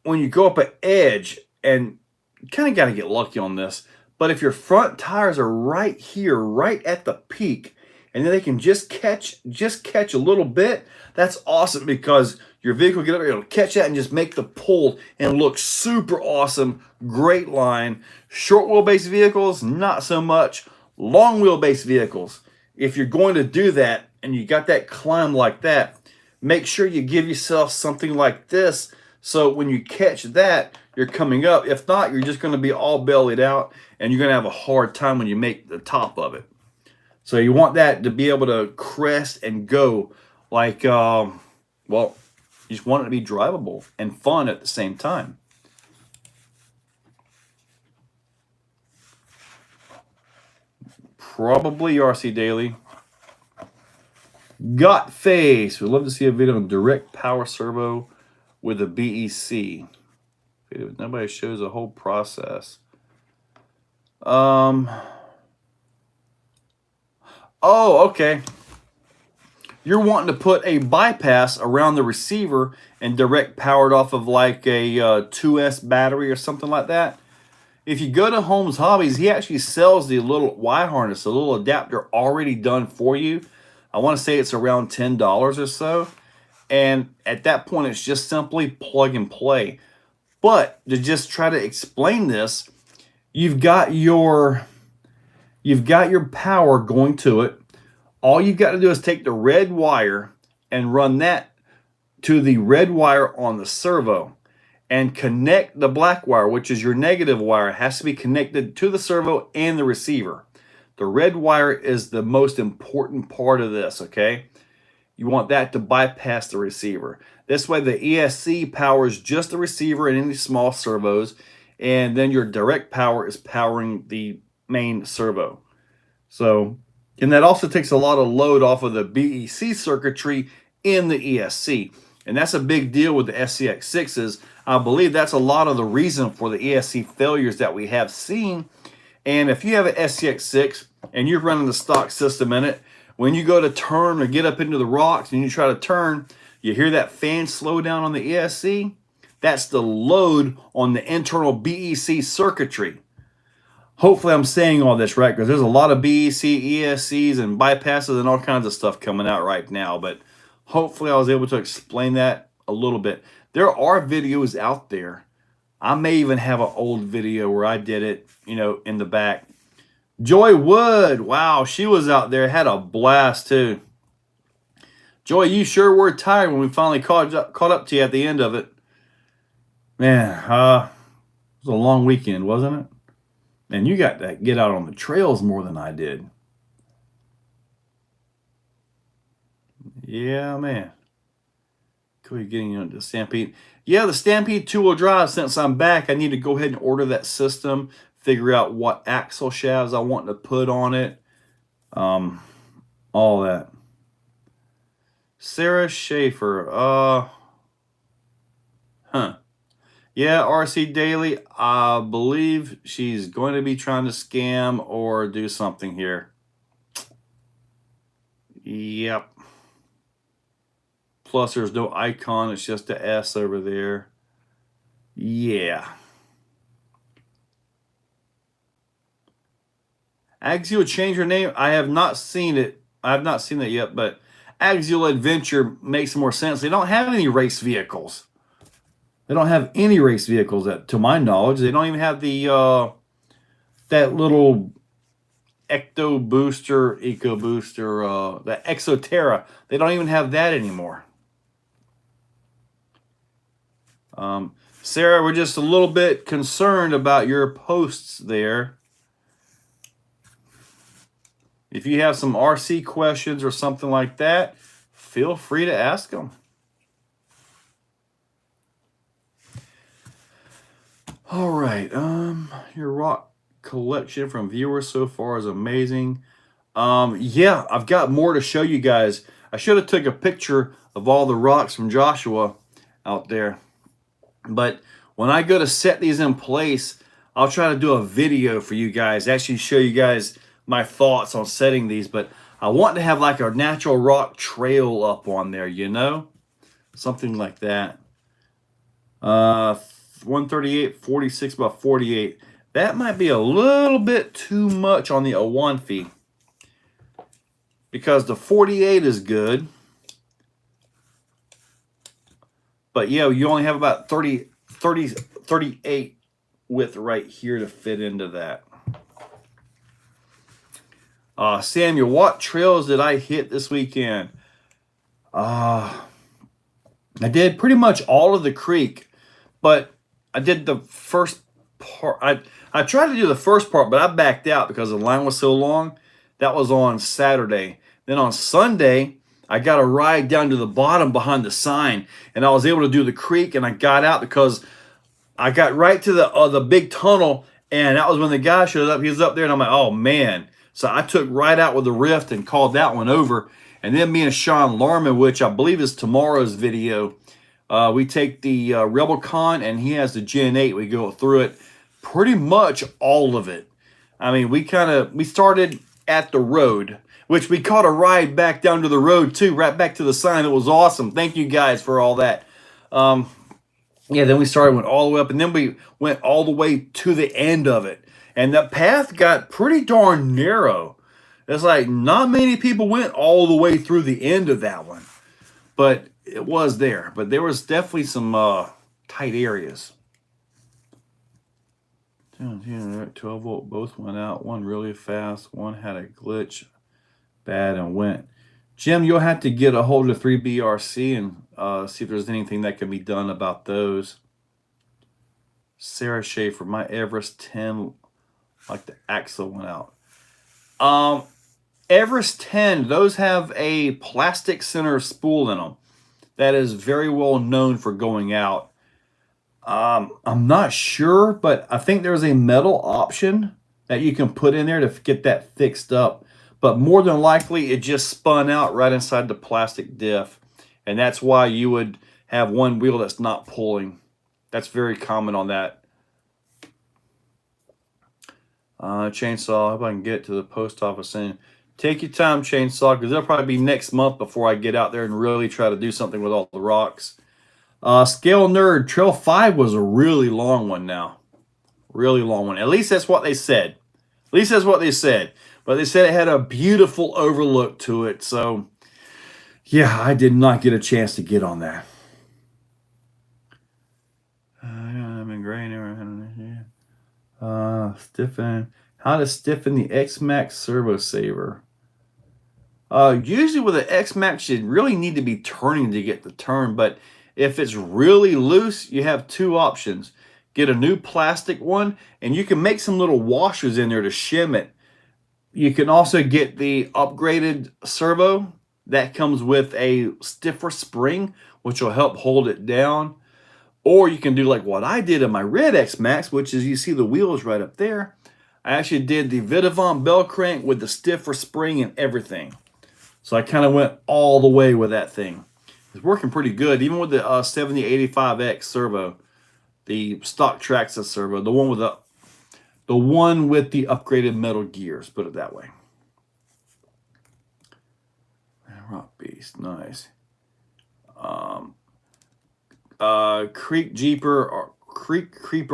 when you go up an edge, and you kind of got to get lucky on this, but if your front tires are right here, right at the peak, and then they can just catch a little bit, that's awesome, because your vehicle get up, it'll catch that and just make the pull and look super awesome. Great line. Short wheelbase vehicles, not so much. Long wheelbase vehicles, if you're going to do that and you got that climb like that, make sure you give yourself something like this, so when you catch that, you're coming up. If not, you're just going to be all bellied out, and you're going to have a hard time when you make the top of it. So you want that to be able to crest and go like, well, you just want it to be drivable and fun at the same time. Probably RC Daily. Got Face. We'd love to see a video on direct power servo with a BEC. Nobody shows the whole process. Oh, okay. You're wanting to put a bypass around the receiver and direct power it off of like a 2S battery or something like that. If you go to Holmes Hobbies, he actually sells the little Y harness, a little adapter already done for you. I want to say it's around $10 or so. And at that point, it's just simply plug and play. But to just try to explain this, you've got your power going to it. All you've got to do is take the red wire and run that to the red wire on the servo and connect the black wire, which is your negative wire. It has to be connected to the servo and the receiver. The red wire is the most important part of this, okay? You want that to bypass the receiver. This way the ESC powers just the receiver and any small servos, and then your direct power is powering the main servo. So, and that also takes a lot of load off of the BEC circuitry in the ESC. And that's a big deal with the SCX6s. I believe that's a lot of the reason for the ESC failures that we have seen. And if you have an SCX6 and you're running the stock system in it, when you go to turn or get up into the rocks and you try to turn, you hear that fan slow down on the ESC? That's the load on the internal BEC circuitry. Hopefully I'm saying all this right, because there's a lot of BEC, ESCs, and bypasses and all kinds of stuff coming out right now. But hopefully I was able to explain that a little bit. There are videos out there. I may even have an old video where I did it, you know, in the back. Joy Wood, wow, she was out there, had a blast too. Joy, you sure were tired when we finally caught up to you at the end of it. Man, it was a long weekend, wasn't it? And you got to get out on the trails more than I did. Yeah, man. Cool, getting into the Stampede. Yeah, the Stampede 2-wheel drive, since I'm back, I need to go ahead and order that system, figure out what axle shafts I want to put on it. All that. Sarah Schaefer. Yeah, RC Daily, I believe she's going to be trying to scam or do something here. Yep. Plus, there's no icon. It's just the S over there. Yeah. Axial changed her name. I have not seen it. I have not seen it yet, but Axial Adventure makes more sense. They don't have any race vehicles. They don't have any race vehicles, to my knowledge. They don't even have the that little Eco Booster, the Exoterra. They don't even have that anymore. Sarah, we're just a little bit concerned about your posts there. If you have some RC questions or something like that, feel free to ask them. All right. Your rock collection from viewers so far is amazing. Yeah, I've got more to show you guys. I should have took a picture of all the rocks from Joshua out there. But when I go to set these in place, I'll try to do a video for you guys, actually show you guys my thoughts on setting these. But I want to have like a natural rock trail up on there, you know? Something like that. 138, 46 by 48. That might be a little bit too much on the Awanfi, because the 48 is good. But yeah, you only have about 38 width right here to fit into that. Samuel, what trails did I hit this weekend? I did pretty much all of the creek, but I did the first part. I tried to do the first part, but I backed out because the line was so long. That was on Saturday. Then on Sunday, I got a ride down to the bottom behind the sign, and I was able to do the creek, and I got out because I got right to the big tunnel, and that was when the guy showed up. He was up there, and I'm like, oh, man. So I took right out with the rift and called that one over. And then me and Sean Larman, which I believe is tomorrow's video, we take the Rebel Con, and he has the Gen 8. We go through it, pretty much all of it. I mean, we started at the road, which we caught a ride back down to the road too, right back to the sign. It was awesome. Thank you guys for all that. Yeah, then we went all the way up, and then we went all the way to the end of it. And the path got pretty darn narrow. It's like not many people went all the way through the end of that one. But it was there. But there was definitely some tight areas. 12 volt, both went out. One really fast. One had a glitch bad and went. Jim, you'll have to get a hold of 3BRC and see if there's anything that can be done about those. Sarah Schaefer, my Everest 10, like the Axial went out. Everest 10, those have a plastic center spool in them. That is very well known for going out. I'm not sure, but I think there's a metal option that you can put in there to get that fixed up. But more than likely, it just spun out right inside the plastic diff. And that's why you would have one wheel that's not pulling. That's very common on that. Chainsaw, I hope I can get to the post office and take your time, Chainsaw, because it'll probably be next month before I get out there and really try to do something with all the rocks. Scale Nerd, Trail 5 was a really long one now. Really long one. At least that's what they said. At least that's what they said. But they said it had a beautiful overlook to it. So, yeah, I did not get a chance to get on that. I'm in gray. Stiffen. How to stiffen the X-Max Servo Saver. Usually with an X-Max, you really need to be turning to get the turn. But if it's really loose, you have two options. Get a new plastic one, and you can make some little washers in there to shim it. You can also get the upgraded servo. That comes with a stiffer spring, which will help hold it down. Or you can do like what I did in my red X-Max, which is you see the wheels right up there. I actually did the Vidavon bell crank with the stiffer spring and everything. So I kind of went all the way with that thing. It's working pretty good, even with the 7085X servo, the stock Traxxas servo, the one with the upgraded metal gears, put it that way. Rock Beast, nice. Creek Creeper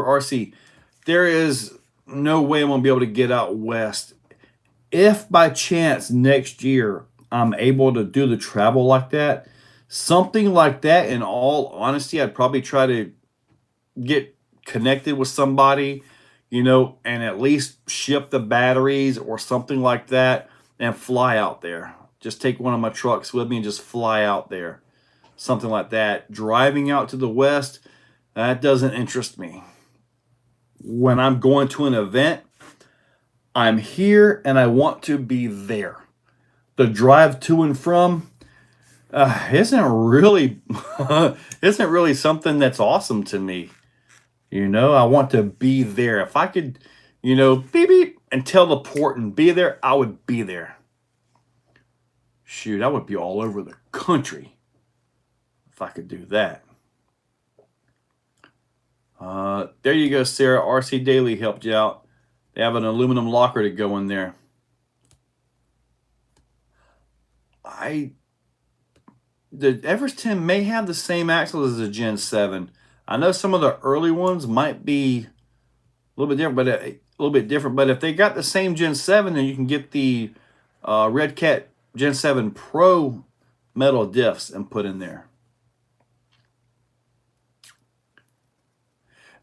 RC. There is no way I'm gonna be able to get out west. If by chance next year I'm able to do the travel like that, something like that, in all honesty, I'd probably try to get connected with somebody, you know, and at least ship the batteries or something like that and fly out there. Just take one of my trucks with me and just fly out there. Something like that. Driving out to the west, That doesn't interest me. When I'm going to an event, I'm here and I want to be there. The drive to and from isn't really isn't really something that's awesome to me. You know, I want to be there. If I could, you know, beep beep and teleport and be there, I would be there. Shoot, I would be all over the country if I could do that. There you go, Sarah. RC Daily helped you out. They have an aluminum locker to go in there. The Everest 10 may have the same axle as the Gen 7. I know some of the early ones might be a little bit different, but if they got the same Gen 7, then you can get the Red Cat Gen 7 Pro metal diffs and put in there.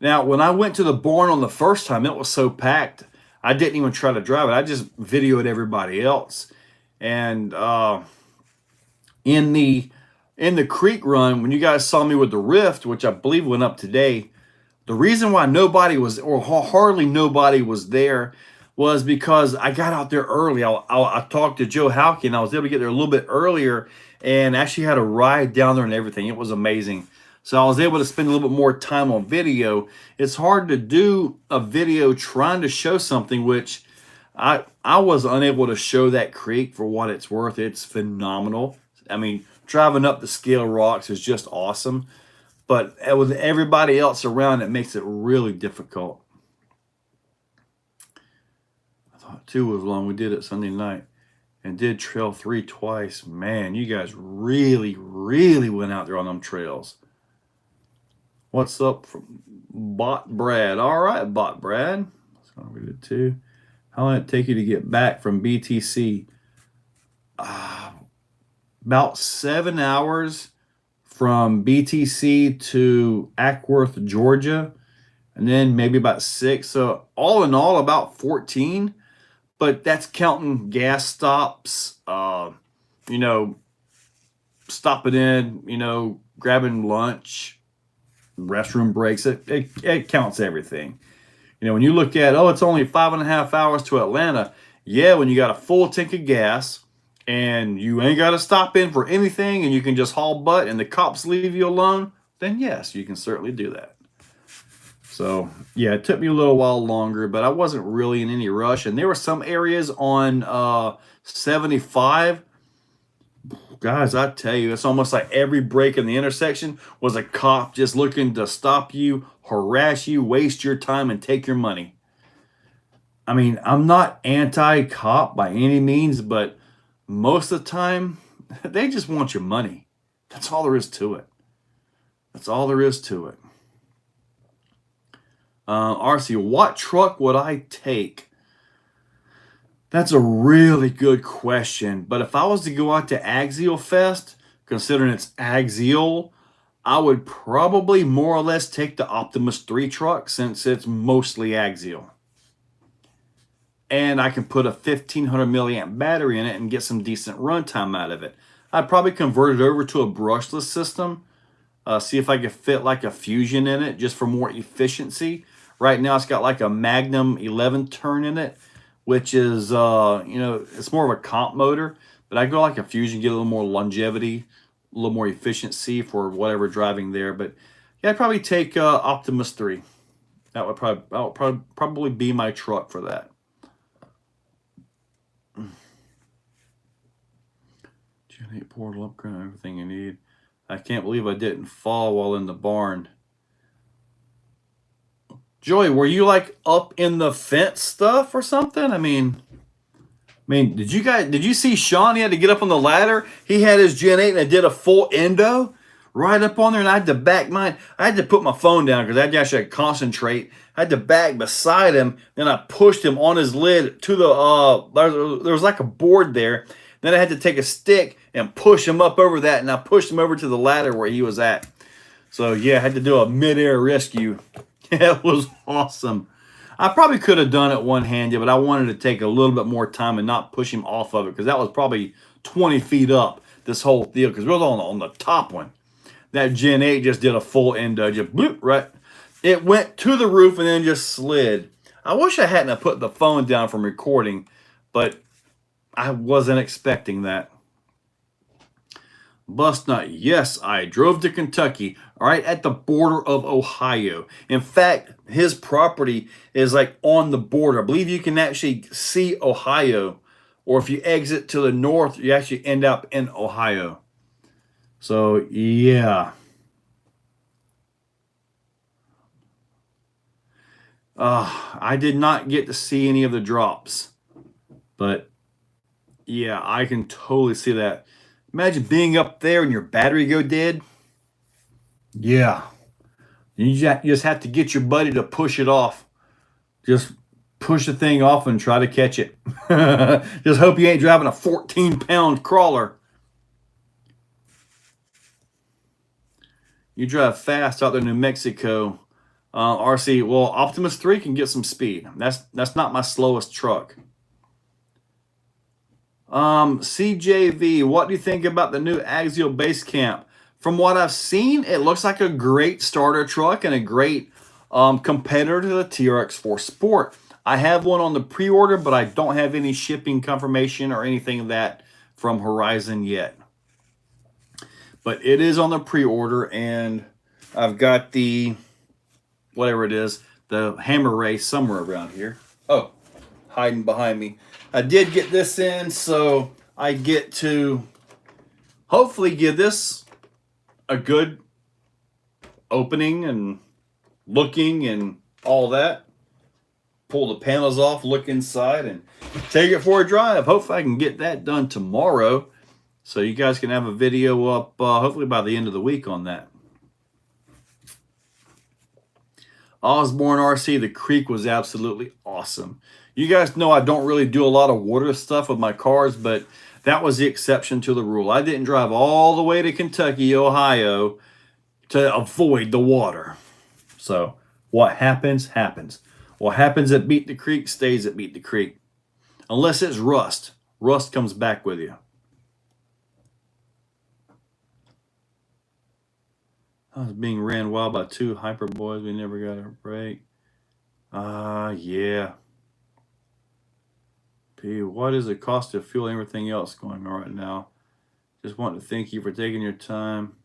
Now, when I went to the barn on the first time, it was so packed, I didn't even try to drive it. I just videoed everybody else. And in the creek run, when you guys saw me with the Rift, which I believe went up today, the reason why nobody was, or hardly nobody was there, was because I got out there early. I talked to Joe Halke, and I was able to get there a little bit earlier and actually had a ride down there and everything. It was amazing. So I was able to spend a little bit more time on video. It's hard to do a video trying to show something, which I was unable to show that creek for what it's worth. It's phenomenal. I mean, driving up the scale rocks is just awesome. But with everybody else around, it makes it really difficult. I thought 2 was long. We did it Sunday night and did trail 3 twice. Man, you guys really, really went out there on them trails. What's up from Bot Brad? All right, Bot Brad. So we did 2. How long did it take you to get back from BTC? About 7 hours from BTC to Ackworth, Georgia, and then maybe about 6. So all in all, about 14. But that's counting gas stops, you know, stopping in, you know, grabbing lunch, restroom breaks. It counts everything. You know, when you look at, oh, it's only 5.5 hours to Atlanta. Yeah, when you got a full tank of gas and you ain't got to stop in for anything and you can just haul butt and the cops leave you alone, then yes, you can certainly do that. So, yeah, it took me a little while longer, but I wasn't really in any rush. And there were some areas on 75. Guys, I tell you, it's almost like every break in the intersection was a cop just looking to stop you, harass you, waste your time, and take your money. I mean, I'm not anti-cop by any means, but most of the time, they just want your money. That's all there is to it. That's all there is to it. RC, what truck would I take? That's a really good question. But if I was to go out to Axial Fest, considering it's Axial, I would probably more or less take the Optimus 3 truck since it's mostly Axial. And I can put a 1500 milliamp battery in it and get some decent runtime out of it. I'd probably convert it over to a brushless system. See if I could fit like a Fusion in it just for more efficiency. Right now it's got like a Magnum 11 turn in it, which is, you know, it's more of a comp motor. But I go like a Fusion, get a little more longevity, a little more efficiency for whatever driving there. But yeah, I'd probably take Optimus 3. That would probably be my truck for that. Gen 8 portal upgrade, everything you need. I can't believe I didn't fall while in the barn. Joey, were you like up in the fence stuff or something? I mean, did you see Sean? He had to get up on the ladder. He had his Gen 8 and I did a full endo right up on there, and I had to back mine. I had to put my phone down because I actually had to concentrate. I had to back beside him, then I pushed him on his lid to the there was like a board there. Then I had to take a stick and push him up over that, and I pushed him over to the ladder where he was at. So yeah, I had to do a mid-air rescue. It was awesome. I probably could have done it one-handed, but I wanted to take a little bit more time and not push him off of it because that was probably 20 feet up, this whole deal, because we was on the top one. That Gen 8 just did a full endo, just bloop, right? It went to the roof and then just slid. I wish I hadn't put the phone down from recording, but I wasn't expecting that. Bust nut. Yes, I drove to Kentucky, right at the border of Ohio. In fact, his property is like on the border. I believe you can actually see Ohio, or if you exit to the north, you actually end up in Ohio. So, yeah. I did not get to see any of the drops, but yeah, I can totally see that. Imagine being up there and your battery go dead. Yeah. You just have to get your buddy to push it off. Just push the thing off and try to catch it. Just hope you ain't driving a 14-pound crawler. You drive fast out there in New Mexico. RC, well, Optimus 3 can get some speed. That's not my slowest truck. CJV, what do you think about the new Axial base camp? From what I've seen, it looks like a great starter truck and a great competitor to the TRX4 Sport. I have one on the pre-order, but I don't have any shipping confirmation or anything of that from Horizon yet. But it is on the pre-order, and I've got the, whatever it is, the hammer ray somewhere around here. Oh, hiding behind me. I did get this in, so I get to hopefully give this a good opening and looking and all that. Pull the panels off, look inside, and take it for a drive. Hopefully I can get that done tomorrow, so you guys can have a video up hopefully by the end of the week on that. Osborne RC, the creek was absolutely awesome. You guys know I don't really do a lot of water stuff with my cars, but that was the exception to the rule. I didn't drive all the way to Kentucky, Ohio to avoid the water. So what happens, happens. What happens at Beat the Creek stays at Beat the Creek. Unless it's rust. Rust comes back with you. I was being ran wild by two hyper boys. We never got a break. Yeah. P, what is the cost of fuel and everything else going on right now? Just want to thank you for taking your time.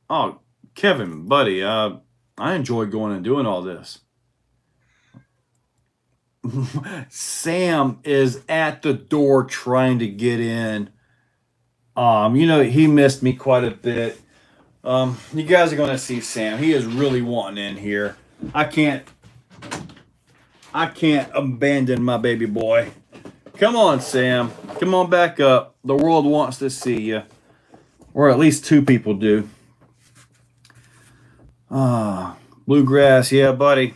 Oh, Kevin, buddy, I enjoy going and doing all this. Sam is at the door trying to get in. You know, he missed me quite a bit. You guys are going to see Sam. He is really wanting in here. I can't abandon my baby boy. Come on, Sam. Come on back up. The world wants to see you. Or at least two people do. Bluegrass. Yeah, buddy.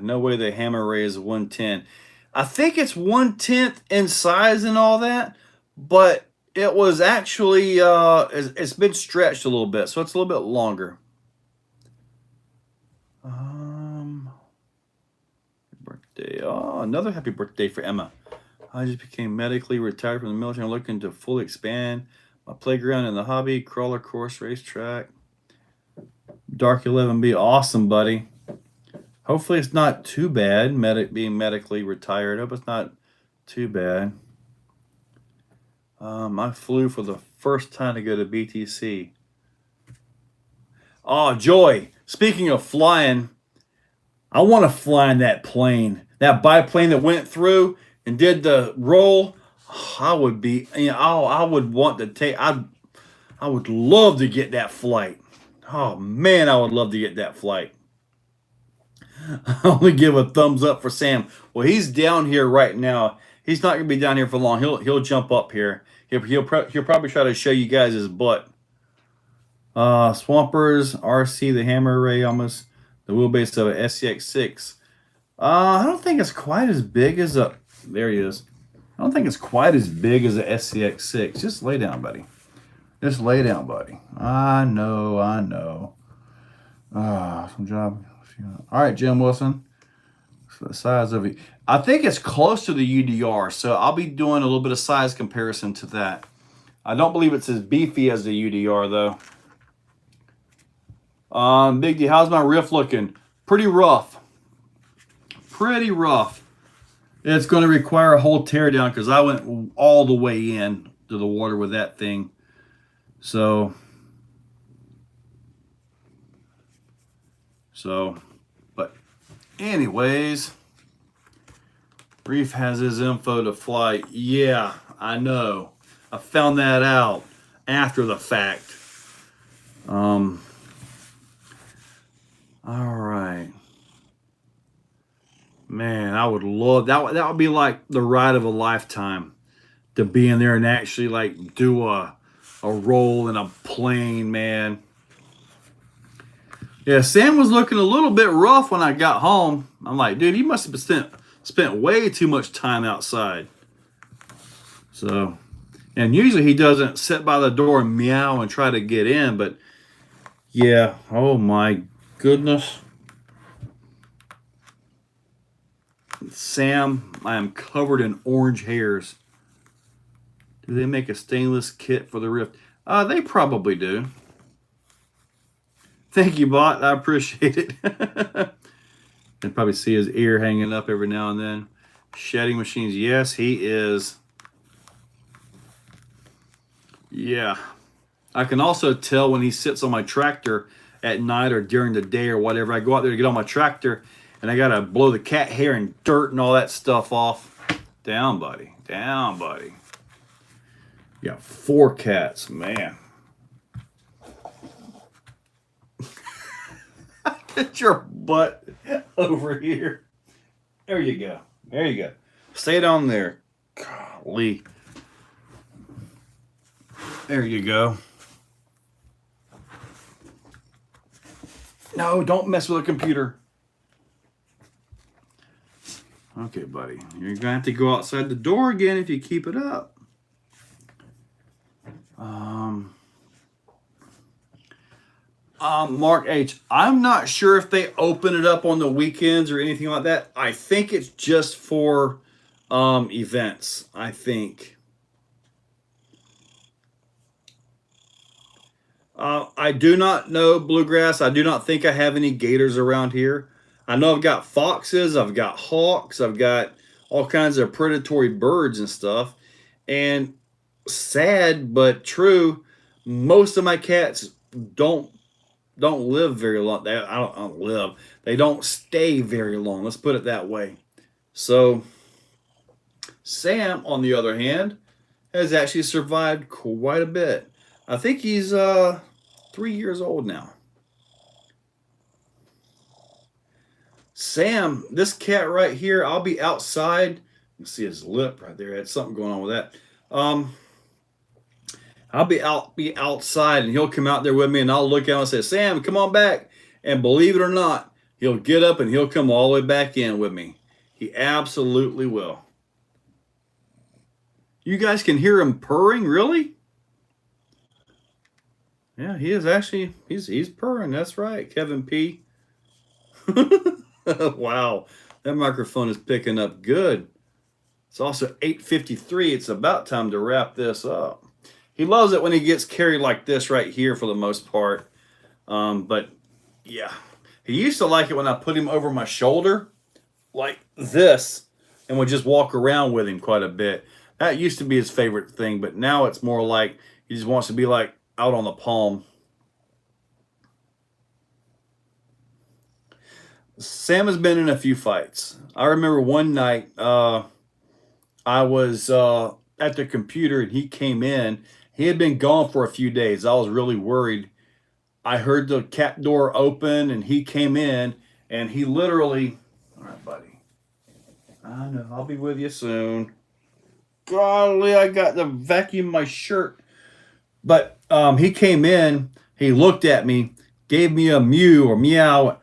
No way the hammer ray is 110. I think it's 1/10 in size and all that, but it was actually, it's been stretched a little bit, so it's a little bit longer. Birthday. Oh, another happy birthday for Emma. I just became medically retired from the military and looking to fully expand my playground in the hobby, crawler course, racetrack. Dark 11B, awesome, buddy. Hopefully it's not too bad, being medically retired. Hope it's not too bad. I flew for the first time to go to BTC. Oh, Joy, speaking of flying, I want to fly in that plane. That biplane that went through and did the roll. I would be, I would want to take, I would love to get that flight. Oh, man, I would love to get that flight. I only give a thumbs up for Sam. Well, he's down here right now. He's not going to be down here for long. He'll jump up here. He'll probably try to show you guys his butt. Swampers, RC, the hammer ray, almost the wheelbase of an SCX6. I don't think it's quite as big as a... There he is. I don't think it's quite as big as a SCX6. Just lay down, buddy. Just lay down, buddy. I know. Some job. All right, Jim Wilson. So the size of it. I think it's close to the UDR, so I'll be doing a little bit of size comparison to that. I don't believe it's as beefy as the UDR though. Big D, how's my riff looking? Pretty rough. Pretty rough. It's going to require a whole teardown because I went all the way in to the water with that thing. So, but anyways, Reef has his info to fly. Yeah, I know. I found that out after the fact. All right. Man, I would love that. That would be like the ride of a lifetime to be in there and actually like do a roll in a plane, man. Yeah, Sam was looking a little bit rough when I got home. I'm like, dude, he must have spent way too much time outside. So, and usually he doesn't sit by the door and meow and try to get in, but yeah, oh my goodness. Sam, I am covered in orange hairs. Do they make a stainless kit for the Rift? They probably do. Thank you, bot. I appreciate it. You can probably see his ear hanging up every now and then. Shedding machines. Yes, he is. Yeah. I can also tell when he sits on my tractor at night or during the day or whatever. I go out there to get on my tractor and I got to blow the cat hair and dirt and all that stuff off. Down, buddy. Down, buddy. Yeah, 4 cats, man. Get your butt over here. There you go. There you go. Stay down there. Golly. There you go. No, don't mess with the computer. Okay, buddy. You're going to have to go outside the door again if you keep it up. Mark H, I'm not sure if they open it up on the weekends or anything like that. I think it's just for events, I think. I do not know, Bluegrass. I do not think I have any gators around here. I know I've got foxes, I've got hawks, I've got all kinds of predatory birds and stuff. And sad but true, most of my cats don't live very long. I don't live. They don't stay very long. Let's put it that way. So Sam, on the other hand, has actually survived quite a bit. I think he's 3 years old now. Sam, this cat right here, I'll be outside. You can see his lip right there. Had something going on with that. I'll be outside and he'll come out there with me and I'll look out and say, Sam, come on back. And believe it or not, he'll get up and he'll come all the way back in with me. He absolutely will. You guys can hear him purring, really? Yeah, he is actually, he's purring. That's right, Kevin P. Wow, that microphone is picking up good. It's also 8:53. It's about time to wrap this up. He loves it when he gets carried like this right here for the most part. But yeah, he used to like it when I put him over my shoulder like this and would just walk around with him quite a bit. That used to be his favorite thing, but now it's more like he just wants to be like out on the palm. Sam has been in a few fights. I remember one night I was at the computer and he came in. He had been gone for a few days. I was really worried. I heard the cat door open and he came in and he literally, all right, buddy. I know, I'll be with you soon. Golly, I got to vacuum my shirt. But he came in, he looked at me, gave me a mew or meow,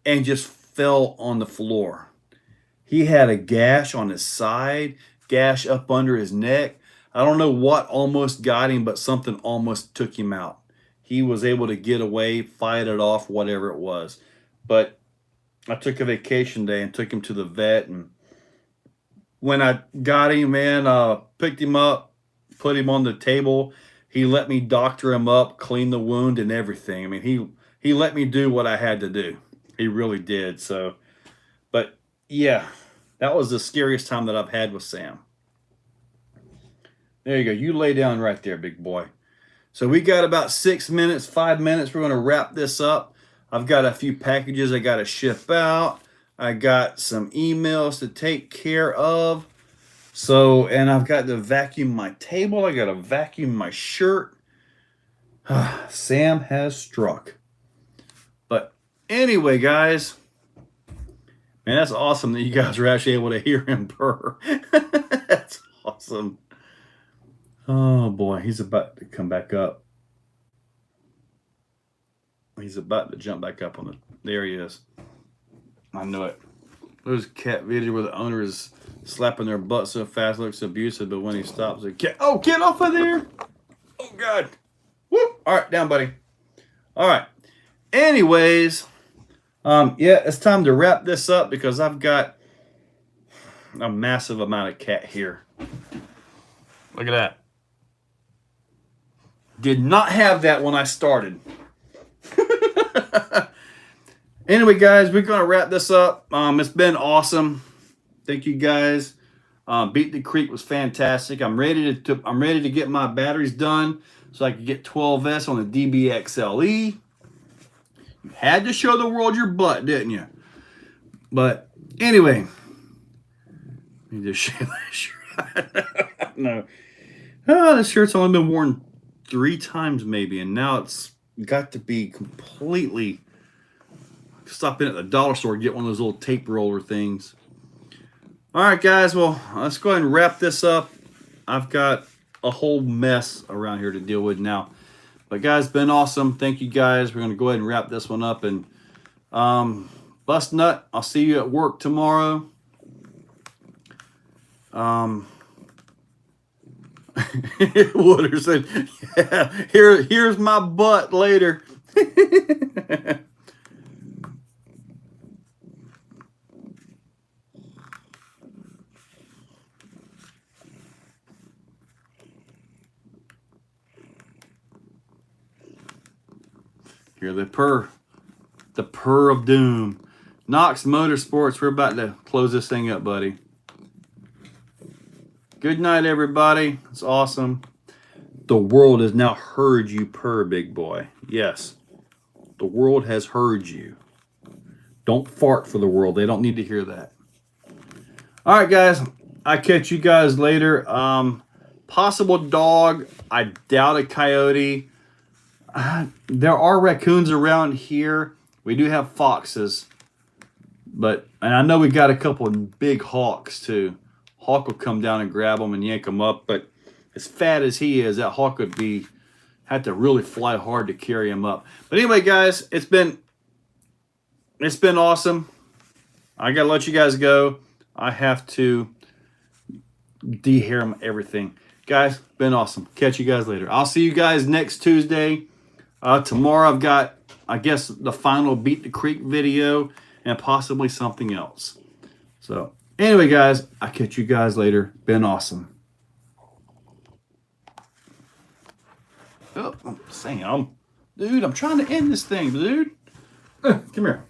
and just fell on the floor. He had a gash on his side, gash up under his neck. I don't know what almost got him, but something almost took him out. He was able to get away, fight it off, whatever it was. But I took a vacation day and took him to the vet. And when I got him, man, picked him up, put him on the table, He let me doctor him up, clean the wound and everything. I mean, he let me do what I had to do. He really did. So, but yeah, that was the scariest time that I've had with Sam. There you go. You lay down right there, big boy. So we got about 6 minutes, 5 minutes. We're going to wrap this up. I've got a few packages I got to ship out. I got some emails to take care of. So, and I've got to vacuum my table. I got to vacuum my shirt. Sam has struck. But anyway, guys, man, that's awesome that you guys are actually able to hear him purr. That's awesome. Oh boy, he's about to come back up. He's about to jump back up on it. There he is. I know it. There's a cat video where the owner is slapping their butt so fast it looks abusive, but when he stops, the cat, oh, get off of there. Oh God. Whoop. All right, down, buddy. All right. Anyways, yeah, it's time to wrap this up because I've got a massive amount of cat hair. Look at that. Did not have that when I started. Anyway, guys, we're going to wrap this up. It's been awesome. Thank you, guys. Beat the Creek was fantastic. I'm ready to get my batteries done so I can get 12S on the DBXLE. You had to show the world your butt, didn't you? But anyway, let me just show that shirt. No. Oh, this shirt's only been worn 3 times maybe, and now it's got to be completely. Stop in at the dollar store and get one of those little tape roller things. All right, guys. Well, let's go ahead and wrap this up. I've got a whole mess around here to deal with now. But, guys, been awesome. Thank you, guys. We're going to go ahead and wrap this one up. And bust nut. I'll see you at work tomorrow. Wooder said, yeah, here's my butt later. Hear the purr of doom. Knox Motorsports, we're about to close this thing up, buddy. Good night, everybody. It's awesome. The world has now heard you purr, big boy. Yes, the world has heard you. Don't fart for the world. They don't need to hear that. All right, guys. I'll catch you guys later. Possible dog. I doubt a coyote. There are raccoons around here. We do have foxes. And I know we got a couple of big hawks, too. Hawk will come down and grab them and yank them up. But as fat as he is, that hawk would have to really fly hard to carry him up. But anyway, guys, it's been awesome. I got to let you guys go. I have to de-hair everything. Guys, been awesome. Catch you guys later. I'll see you guys next Tuesday. Tomorrow I've got, I guess, the final Beat the Creek video and possibly something else. So, anyway, guys, I'll catch you guys later. Been awesome. Oh, Sam. Dude, I'm trying to end this thing, dude. Come here.